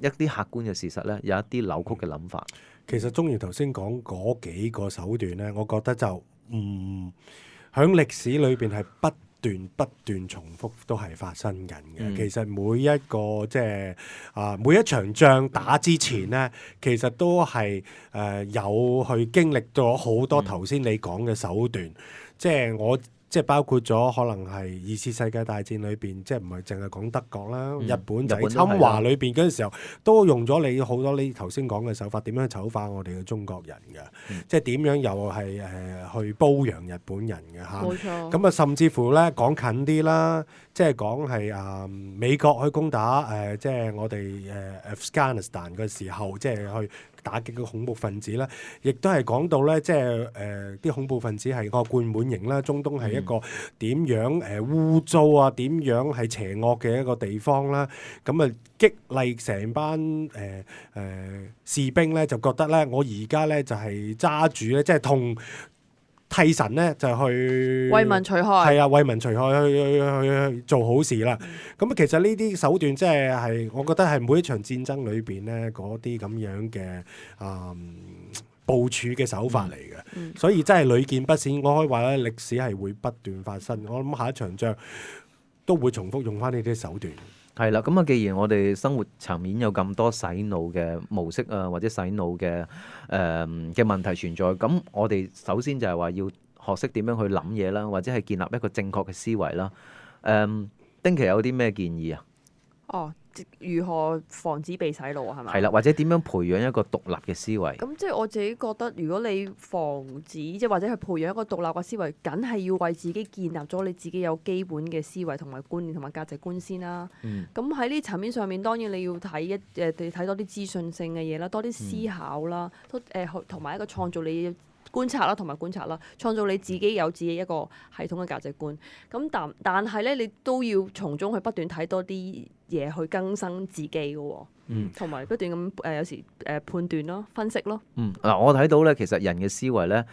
一啲客觀嘅事實咧有一啲扭曲嘅諗法。其實鍾賢頭先講嗰幾個手段咧，我覺得就唔喺歷史裏邊係不斷重複都係發生緊嘅。其實每一個即係每一場仗打之前咧，其實都係有去經歷咗好多頭先你講嘅手段，即係包括咗可能係二次世界大戰裏邊，即係唔係淨係講德國啦，日本就喺侵華裏邊嗰陣時候，都用咗你好多你頭先講嘅手法，點樣醜化我哋嘅中國人嘅，即係點樣又係去褒揚日本人嘅嚇。冇錯。咁啊，甚至乎咧講近啲啦，即係講係美國去攻打即係我哋Afghanistan 嘅時候，即係去打擊個恐怖分子啦，亦都係講到咧，即係啲恐怖分子係個灌滿營啦，中東係一個點樣污糟啊，點樣係邪惡嘅一個地方啦。咁啊，激勵成班士兵咧，就覺得咧，我而家咧就係揸住咧，即係同替神咧就去為民除害，係啊，為民除害去做好事啦。咁其實呢啲手段即係我覺得係每一場戰爭裏邊咧嗰啲咁樣嘅部署嘅手法嚟嘅，所以真係屢見不鮮。我可以話咧，歷史係會不斷發生。我諗下一場仗都會重複用翻呢啲手段。係啦，咁啊，既然我哋生活層面有咁多洗腦嘅模式啊，或者洗腦嘅問題存在，咁我哋首先就係話要學識點樣去諗嘢啦，或者係建立一個正確嘅思維啦。丁奇有啲咩建議啊？哦，如何防止被洗腦啊？係咪？係啦，或者點樣培養一個獨立嘅思維？咁即係我自己覺得，如果你防止即係或者係培養一個獨立嘅思維，梗係要為自己建立咗你自己有基本嘅思維同埋觀念同埋價值觀先啦。咁喺呢層面上面，當然你要睇睇多啲資訊性嘅嘢啦，多啲思考啦，同埋一個創造你觀察啦，同埋觀察啦，創造你自己有自己一個系統嘅價值觀。咁但係咧，你都要從中去不斷睇多啲嘢去更新自己嘅喎。同埋不斷咁有時判斷咯、分析咯。嗱，我睇到咧，其實人嘅思維咧，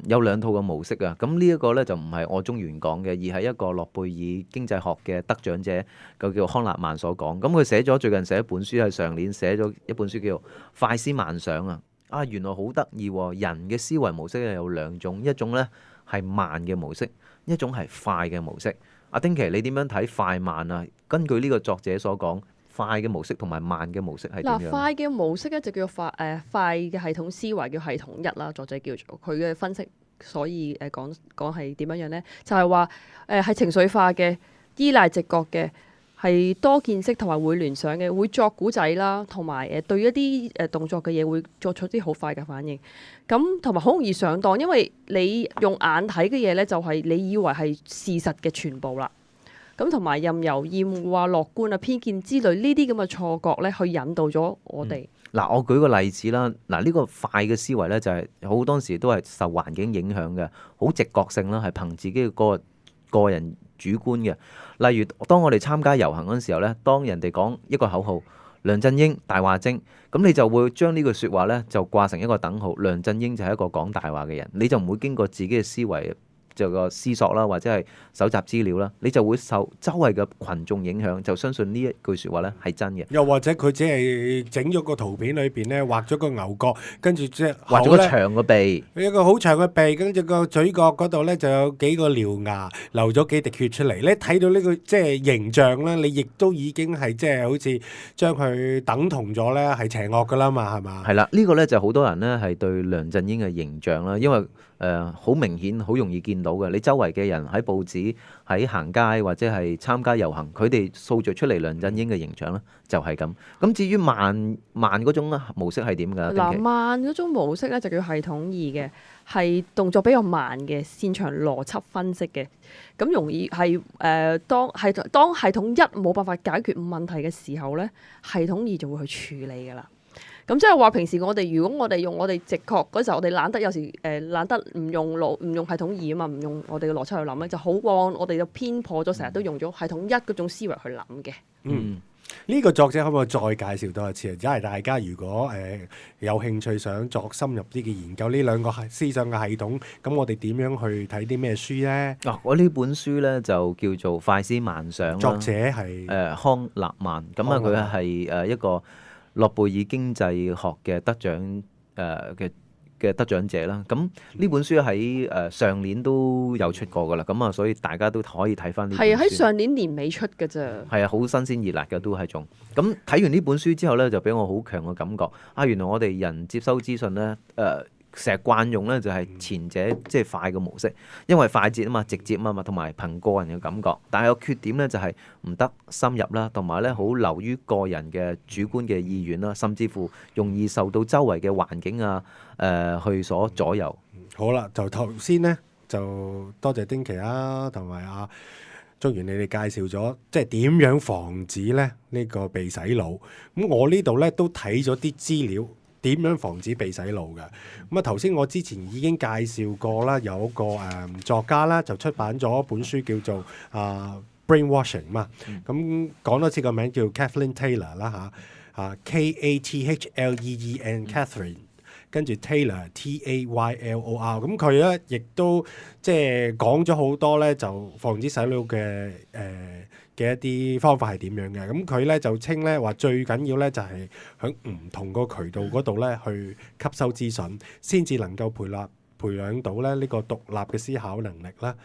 有兩套嘅模式啊。咁呢一個咧就唔係我中原講嘅，而係一個諾貝爾經濟學嘅得獎者，就叫康納曼所講。咁佢最近寫一本書，係上年寫咗一本書叫做《快思慢想》啊。原來好得意喎！人嘅思維模式咧有兩種，一種咧係慢嘅模式，一種係快嘅模式。阿丁奇，你點樣睇快慢啊？根據呢個作者所講，快嘅模式同埋慢嘅模式係點樣？快嘅模式咧就叫快嘅系統思維叫系統一啦，作者叫做佢嘅分析，所以講係點樣樣咧？就係話係情緒化嘅、依賴直覺嘅。係多見識同埋會聯想嘅，會作古仔啦，同埋對一啲動作嘅嘢會作出啲好快嘅反應。咁同埋好容易上當，因為你用眼睇嘅嘢咧，就係你以為係事實嘅全部啦。咁同埋任由厭惡啊、樂觀啊、偏見之類呢啲咁嘅錯覺咧，去引導咗我哋。嗱，我舉個例子啦。嗱，呢個快嘅思維咧，就係好多時都係受環境影響嘅，好直覺性啦，係憑自己嘅個人主觀嘅。例如，當我哋參加遊行嗰陣時候咧，當人哋講一個口號，梁振英大話精，咁你就會將呢句説話咧就掛成一個等號。梁振英就係一個講大話嘅人，你就唔會經過自己嘅思維就個思索啦，或者係搜集資料啦，你就會受周圍嘅群眾影響，就相信呢一句説話咧係真嘅。又或者佢只係整咗個圖片裏邊咧畫咗個牛角，跟住即係畫咗個長個鼻，一個好長嘅鼻，跟住個嘴角嗰度咧就有幾個獠牙，流咗幾滴血出嚟。你睇到呢個即係形象咧，你亦都已經係即係好似將佢等同咗咧係邪惡噶啦嘛，係嘛？係啦，呢個咧就好多人咧係對梁振英嘅形象啦，因為好明顯好容易見到嘅，你周圍嘅人喺報紙、喺行街或者係參加遊行，佢哋塑造出嚟梁振英嘅形象咧就係咁。咁至於慢嗰種模式係點㗎？嗱，慢嗰種模式咧就叫系統二嘅，係動作比較慢嘅，擅長邏輯分析嘅，咁容易係當系統一冇辦法解決問題嘅時候咧，系統二就會去處理㗎啦。咁即係話平時如果我哋用我哋直覺嗰時候，我哋懶得有時懶得唔用系統二啊嘛，唔用我哋嘅邏輯去諗咧，就好往我哋就偏頗咗，成日都用咗系統一嗰種思維去諗嘅。呢個作者可唔可以再介紹多一次啊？因為大家如果有興趣想作深入啲嘅研究呢兩個思想嘅系統，咁我哋點樣去睇啲咩書呢？我呢本書咧就叫做《快思慢想》，作者係康納曼，咁啊佢係一個諾貝爾經濟學嘅得獎嘅得獎者啦。咁呢本書喺上年都有出過噶啦，咁啊所以大家都可以睇翻呢本書。係啊，喺上年年尾出嘅啫。係啊，好新鮮熱辣嘅都係仲。咁睇完呢本書之後咧，就俾我好強嘅感覺。原來我哋人接收資訊咧，成日慣用咧就係前者即係快嘅模式，因為快捷啊嘛，直接啊嘛，同埋憑個人嘅感覺。但係個缺點咧就係唔得深入啦，同埋咧好流於個人嘅主觀嘅意願啦，甚至乎容易受到周圍嘅環境去所左右。好啦，就頭先咧就多謝丁奇啦，同埋中原你哋介紹咗即係點樣防止咧呢個被洗腦。咁我呢度咧都睇咗啲資料。點樣防止被洗腦嘅？咁頭先我之前已經介紹過啦，有一個作家啦，就出版咗一本書叫做Brainwashing 嘛。咁講多次個名叫 Kathleen Taylor 啦Kathleen Catherine，跟住 Taylor Taylor。咁佢咧亦都即係講咗好多咧，就防止洗腦嘅一啲方法係點樣嘅？咁佢咧就稱咧話最緊要咧就係喺唔同個渠道嗰度咧去吸收資訊，先至能夠培養到咧呢個獨立嘅思考能力啦。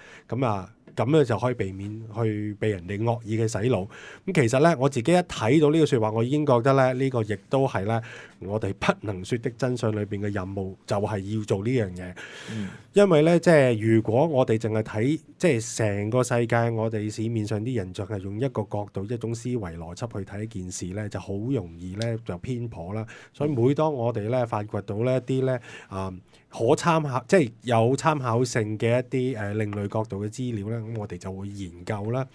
咁咧就可以避免去被人哋惡意嘅洗腦。咁其實咧我自己一睇到呢個説話，我已經覺得咧呢個亦都係咧我哋不能説的真相裏邊嘅任務，就係要做呢樣嘢。因為咧即係如果我哋淨係睇即係成個世界，我哋市面上啲人就係用一個角度、一種思維邏輯去睇一件事咧，就好容易咧就偏頗啦。所以每當我哋咧發掘到呢一啲咧可參考，即係有參考性嘅一啲另類角度嘅資料咧，咁我哋就會研究啦。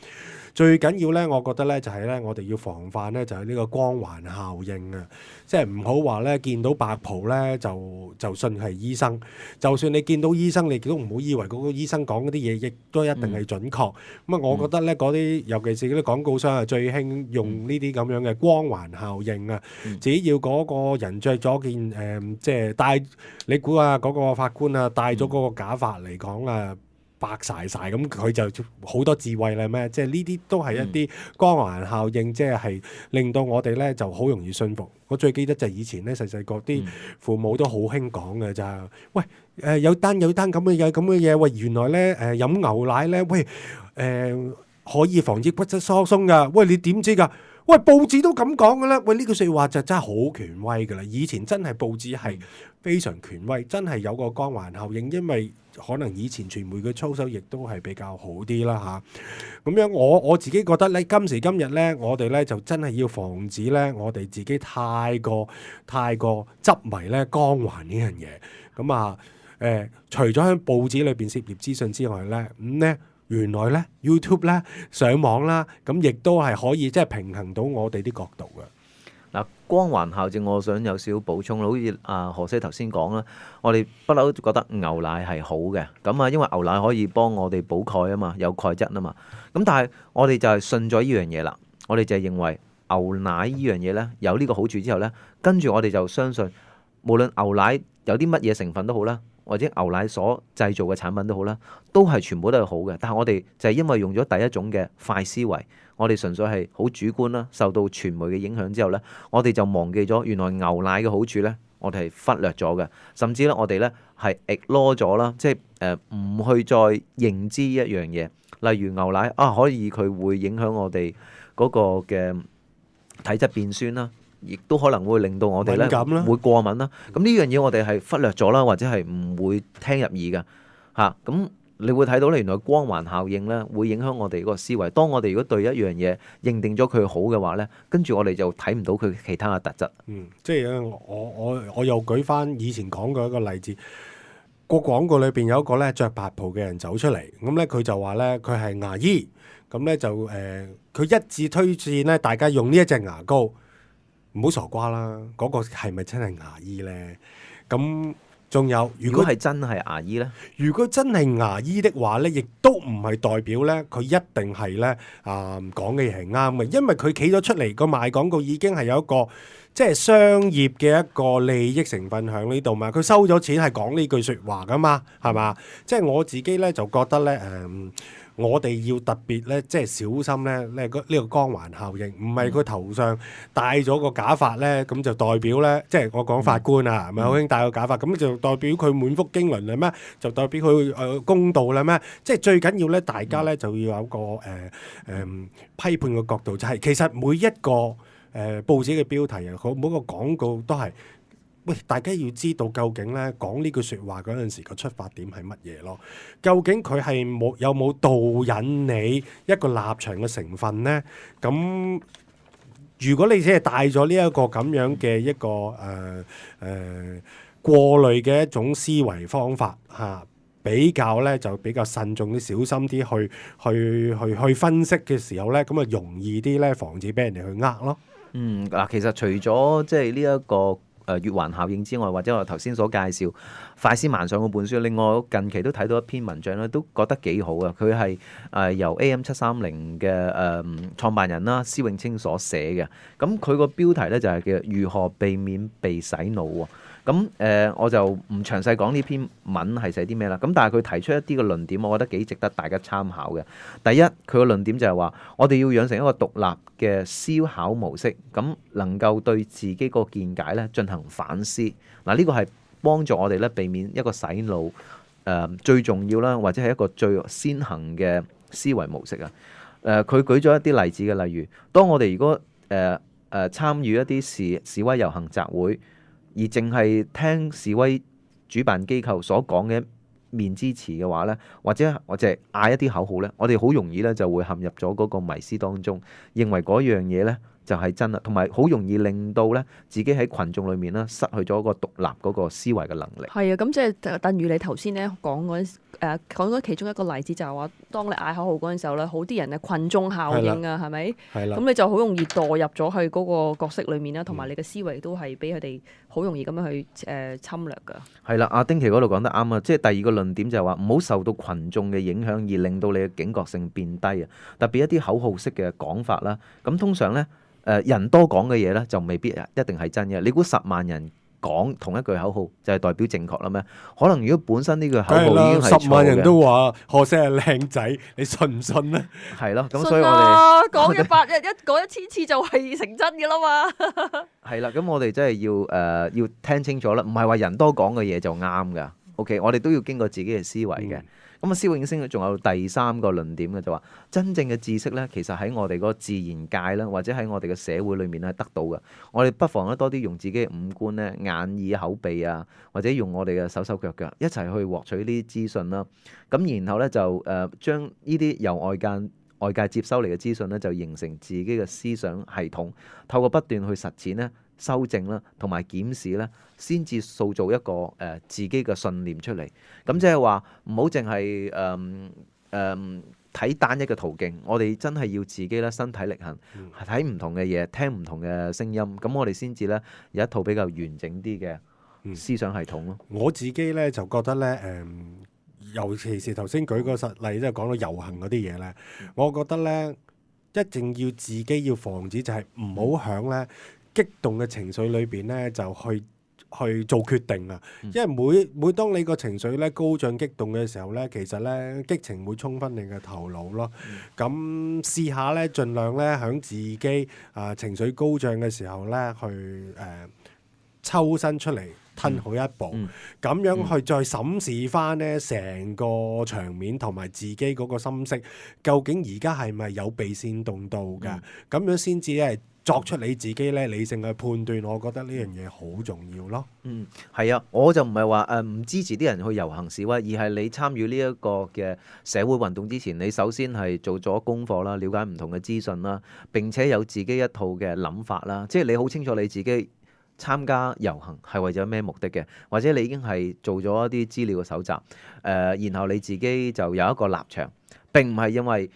最緊要咧，我覺得咧就係咧，我哋要防範咧就係呢個光環效應啊！即係唔好話咧見到白袍咧就信係醫生，就算你見到醫生，你都唔好以為嗰個醫生講嗰啲嘢亦都一定係準確。我覺得咧嗰啲尤其是嗰啲廣告商係最興用呢啲咁樣嘅光環效應啊！只要嗰個人着咗件即係戴，你估啊嗰個法官啊戴咗嗰個假髮嚟講啊，白曬咁佢就好多智慧啦咩？即係呢啲都係一啲光環效應，即係令到我哋咧就好容易信服。我最記得就係以前咧細細個啲父母都好興講嘅咋，喂有單咁嘅嘢，喂原來咧飲牛奶咧，喂可以防止骨質疏鬆噶，喂你點知㗎？喂報紙都咁講嘅啦，喂呢句説話就真係好權威㗎啦。以前真係報紙係非常權威，真係有個光環效應，因為可能以前傳媒嘅操守亦都係比較好啲啦嚇。咁樣我自己覺得咧，今時今日咧，我哋咧就真係要防止咧，我哋自己太過執迷咧光環呢樣嘢。咁除咗喺報紙裏邊涉獵資訊之外咧，咁咧。原來咧 YouTube 咧上網啦，咁亦都係可以即係平衡到我哋啲角度嘅。光環效應，我想有少少補充，好似何西頭先講啦，我哋不嬲都覺得牛奶係好嘅，咁因為牛奶可以幫我哋補鈣啊嘛，有鈣質啊嘛。咁但係我哋就係信咗呢樣嘢啦，我哋就係認為牛奶呢樣嘢咧有呢個好處之後咧，跟住我哋就相信無論牛奶有啲乜嘢成分都好啦。或者牛奶所製造嘅產品都好啦，都係全部都係好嘅。但係我哋就係因為用咗第一種嘅快思維，我哋純粹係好主觀啦，受到傳媒嘅影響之後咧，我哋就忘記咗原來牛奶嘅好處咧，我哋係忽略咗嘅，甚至咧我哋咧係 ignore 咗啦，即係唔去再認知一樣嘢，例如牛奶可以佢會影響我哋嗰個嘅體質變酸啦。亦都可能會令到我哋咧會過敏啦。咁呢樣嘢我哋係忽略咗啦，或者係唔會聽入耳嘅嚇。咁你會睇到咧，原來光環效應咧會影響我哋嗰個思維。當我哋如果對一樣嘢認定咗佢好嘅話咧，跟住我哋就睇唔到佢其他嘅特質。即係我又舉翻以前講過一個例子，個廣告裏邊有一個咧着白袍嘅人走出嚟，咁咧佢就話咧佢係牙醫，咁咧就佢一致推薦咧大家用呢一隻牙膏。唔好傻瓜啦！嗰個係咪真係牙醫咧？咁仲有，如果係真係牙醫咧，如果真係牙醫的話咧，亦都唔係代表咧佢一定係咧講嘅嘢係啱嘅，因為佢企咗出嚟個賣廣告已經係有一個即係商業嘅一個利益成分喺呢度嘛。佢收咗錢係講呢句説話噶嘛，係嘛？即係我自己咧就覺得咧我哋要特別咧，即係小心咧，呢個光環效應，唔係佢頭上戴咗個假髮咧，咁就代表咧，即係我講法官啊，係咪好興戴個假髮，咁就代表佢滿腹經綸啦咩？就代表佢公道啦咩？即係最緊要咧，大家咧就要有個批判嘅角度，就係其實每一個報紙嘅標題啊，每個廣告都係。喂，大家要知道究竟咧講呢句説話嗰陣時個出發點係乜嘢咯？究竟佢係有冇導引你一個立場嘅成分咧？咁如果你只係帶咗呢一個咁樣嘅一個過濾嘅一種思維方法嚇，比較咧就比較慎重啲、小心啲去分析嘅時候咧，咁啊容易啲咧防止俾人哋去呃咯。嗱，其實除咗即係呢一個月環效應之外，或者我頭先所介紹快思慢想嗰本書，另外我近期都睇到一篇文章咧，都覺得幾好啊！佢係由 AM730嘅創辦人啦，施永青所寫嘅。咁佢個標題咧就係叫如何避免被洗腦喎。咁我就唔詳細講呢篇文係寫啲咩啦。咁但係佢提出一啲嘅論點，我覺得幾值得大家參考嘅。第一，佢個論點就係話，我哋要養成一個獨立嘅思考模式，咁能夠對自己個見解咧進行反思。嗱，呢個係幫助我哋咧避免一個洗腦最重要啦，或者係一個最先行嘅思維模式啊。佢舉咗一啲例子嘅，例如當我哋如果參與一啲示威遊行集會，而淨係聽示威主辦機構所講嘅面之詞嘅話咧，或者我淨係嗌一啲口號咧，我哋好容易咧就會陷入咗嗰個迷思當中，認為嗰樣嘢咧就係真啦，同埋好容易令到咧自己喺群眾裏面咧失去咗個獨立嗰個思維嘅能力。係啊，咁即係等於你頭先咧講嗰陣講咗其中一個例子，就係話當你嗌口號嗰陣時候咧，好啲人嘅群眾效應啊，係咪？係啦。咁你就好容易墮入咗去嗰個角色裏面啦，同埋你嘅思維都係俾佢哋好容易咁樣去侵略㗎。係啦，阿丁奇嗰度講得啱啊！即係第二個論點就係話唔好受到群眾嘅影響而令到你嘅警覺性變低啊！特別一啲口號式嘅講法啦，咁通常咧人多講嘅嘢咧就未必一定係真嘅。你估10萬人講同一句口號就係代表正確啦咩？可能如果本身呢句口號已經係錯嘅，10萬人都話何西係靚仔，你信唔信咧？係咯，咁所以我哋講講1000次就係成真嘅啦嘛。係啦，咁我哋真係要聽清楚啦，唔係話人多講嘅嘢就啱噶。OK， 我哋都要經過自己嘅思維嘅。咁施永青仲有第三個論點嘅，就話真正嘅知識咧，其實喺我哋嗰個自然界啦，或者喺我哋嘅社會裏面咧得到嘅。我哋不妨咧多啲用自己嘅五官咧，眼耳口鼻啊，或者用我哋嘅手手腳腳一齊去獲取呢啲資訊啦。咁然後咧就將呢啲由外界接收嚟嘅資訊咧，就形成自己嘅思想系統，透過不斷去實踐咧、修正啦，同埋檢視咧，先至塑造一個自己嘅信念出嚟。咁即係話唔好淨係睇單一嘅途徑，我哋真係要自己咧身體力行，睇唔同嘅嘢，聽唔同嘅聲音，咁我哋先至咧有一套比較完整啲嘅思想系統咯。我自己咧就覺得咧尤其是頭先舉個實例，即係講到遊行嗰啲嘢咧，我覺得咧一定要自己要防止，就係唔好響咧激動嘅情緒裏邊咧就去去做決定啊。因為每當你個情緒咧高漲激動嘅時候咧，其實咧激情會衝昏你嘅頭腦咯。咁試下咧，盡量咧喺自己情緒高漲嘅時候咧，去抽身出嚟。吞好一步，咁樣去再審視翻咧成個場面同埋自己嗰個心識，究竟而家係咪有被煽動到㗎？咁樣先至係作出你自己咧理性嘅判斷。我覺得呢樣嘢好重要咯。係啊，我就唔係話唔支持啲人去遊行示威，而係你參與呢一個嘅社會運動之前，你首先係做咗功課啦，了解唔同嘅資訊啦，並且有自己一套嘅諗法啦，即係你好清楚你自己參加遊行係為咗咩目的嘅，或者你已經係做咗一啲資料嘅搜集，然後你自己就有一個立場，並唔係因為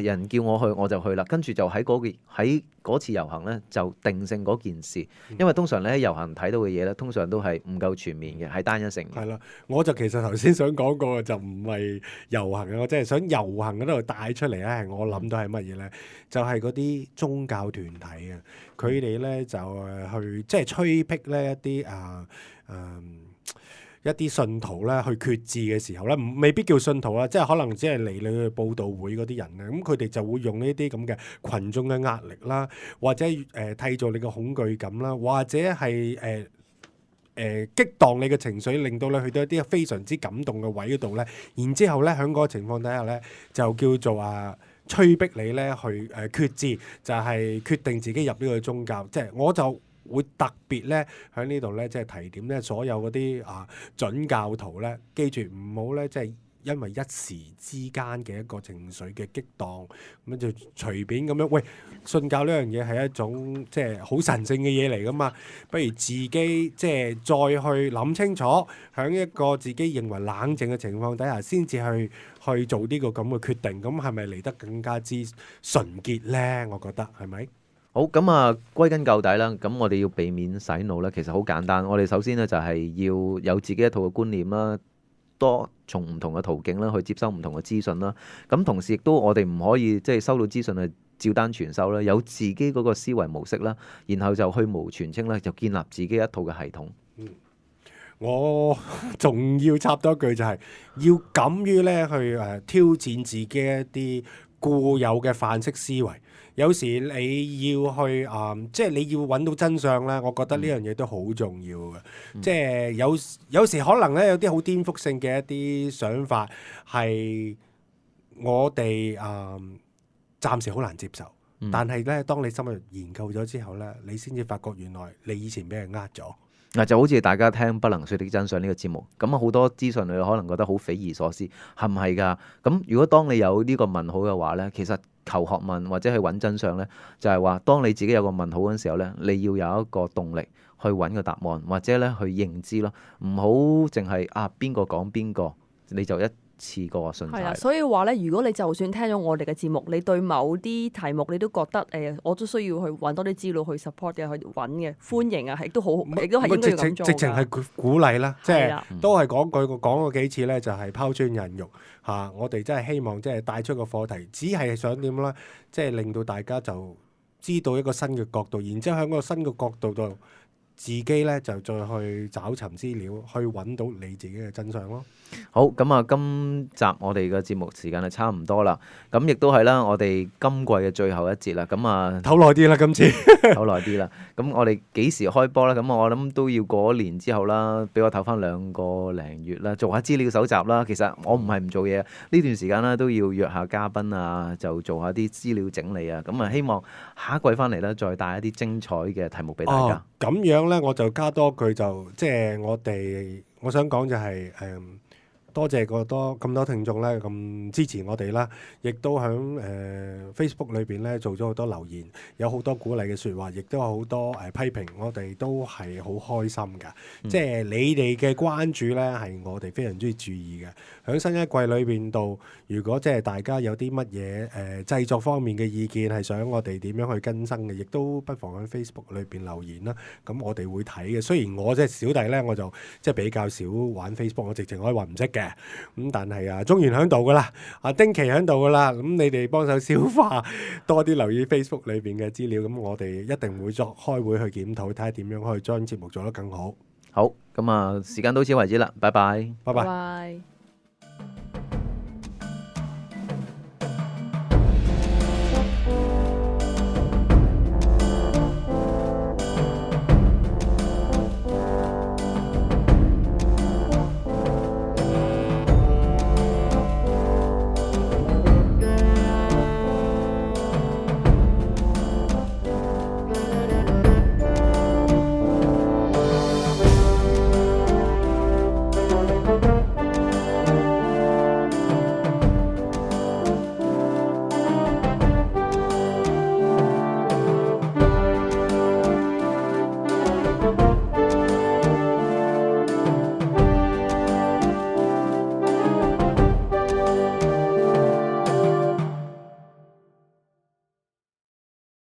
人叫我去我就去啦，跟住就喺嗰次遊行咧就定性嗰件事，因為通常咧遊行睇到嘅嘢咧，通常都係唔夠全面嘅，係單一性嘅。係啦，我就其實頭先想講過就唔係遊行嘅，我真係想遊行嗰度帶出嚟咧，係我諗到係乜嘢咧？就係嗰啲宗教團體啊，佢哋咧就去即係催逼咧一啲信徒咧去決志嘅時候咧，未必叫信徒啦，即係可能只係嚟你去報道會嗰啲人咧，咁佢哋就會用呢啲咁嘅群眾嘅壓力啦，或者締造你嘅恐懼感啦，或者係激盪你嘅情緒，令到你去到一啲非常之感動嘅位嗰度咧，然之後咧喺嗰個情況底下咧，就叫做催逼你咧去決志，就係決定自己入呢個宗教，即係我就會特別咧喺呢度咧，即係提點咧所有嗰啲準教徒咧，記住唔好咧，即係因為一時之間嘅一個情緒嘅激盪，咁就隨便咁樣。喂，信教呢樣嘢係一種即係好神聖嘅嘢嚟噶嘛，不如自己即係再去諗清楚，喺一個自己認為冷靜嘅情況底下，先至去做呢個咁嘅決定，咁係咪嚟得更加之純潔咧？我覺得係咪？好，咁歸根究底啦，咁我哋要避免洗腦咧，其實好簡單。我哋首先咧就係要有自己一套嘅觀念啦，多從唔同嘅途徑啦去接收唔同嘅資訊啦。咁同時亦都我哋唔可以即係收到資訊係照單全收啦，有自己嗰個思維模式啦，然後就去蕪存菁啦，就建立自己一套嘅系統。我仲要插多句就係要敢於咧去挑戰自己一啲固有嘅範式思維。有時你要去即係你要揾到真相咧，我覺得呢樣嘢都好重要嘅。即係有時可能咧有啲好顛覆性嘅一啲想法係我哋暫時好難接受，但係咧當你深入研究咗之後咧，你先至發覺原來你以前俾人呃咗。嗱，就好似大家聽《不能說的真相》呢個節目，咁好多資訊你可能覺得好匪夷所思，係唔係㗎？咁如果當你有呢個問號嘅話咧，其實求學問或者去揾真相咧，就係話當你自己有個問號嗰陣時候咧，你要有一個動力去揾個答案，或者咧去認知咯，唔好淨係邊個講邊個，你就一次過信晒。係啦，所以話咧，如果你就算聽咗我哋嘅節目，你對某啲題目你都覺得我都需要去揾多啲資料去 support 嘅，去揾嘅，歡迎啊，亦都好，亦都係應該要咁做㗎。直情係鼓勵啦，即係啦都係講過幾次咧，就係拋磚引玉嚇。我哋真係希望即係帶出個課題，只係想點咧？即係令到大家就知道一個新嘅角度，然之後喺嗰個新嘅角度度，自己咧就再去找尋資料，去揾到你自己嘅真相咯。好，咁今集我哋嘅節目時間係差唔多啦，咁亦都係啦，我哋今季嘅最後一節啦，咁唞耐啲啦，今次唞耐啲啦。咁我哋幾時開波咧？咁我諗都要過一年之後啦，俾我唞翻2個零月啦，做下資料搜集啦。其實我唔係唔做嘢，呢段時間咧都要約下嘉賓啊，就做下啲資料整理啊。咁希望下一季翻嚟咧，再帶一啲精彩嘅題目俾大家。咁樣咧，我就加多句就即係我想講就係多謝咁多聽眾咧，咁支持我哋啦，亦都喺Facebook 裏邊咧做咗好多留言，有好多鼓勵嘅説話，亦都有好多批評，我哋都係好開心㗎。即係你哋嘅關注咧，係我哋非常之注意嘅。喺新一季裏邊度，如果即係大家有啲乜嘢製作方面嘅意見，係想我哋點樣去更新嘅，亦都不妨喺 Facebook 裏邊留言啦。咁我哋會睇嘅。雖然我即係小弟咧，我就即係比較少玩 Facebook，我直情可以話唔識嘅。咁但係中原喺度噶啦，丁奇喺度噶啦，咁你哋幫手消化多啲，留意 Facebook 裏邊嘅資料，咁我哋一定會作開會去檢討，睇下點樣可以將節目做得更好。好，咁啊，時間到此為止啦，拜拜。拜拜。拜。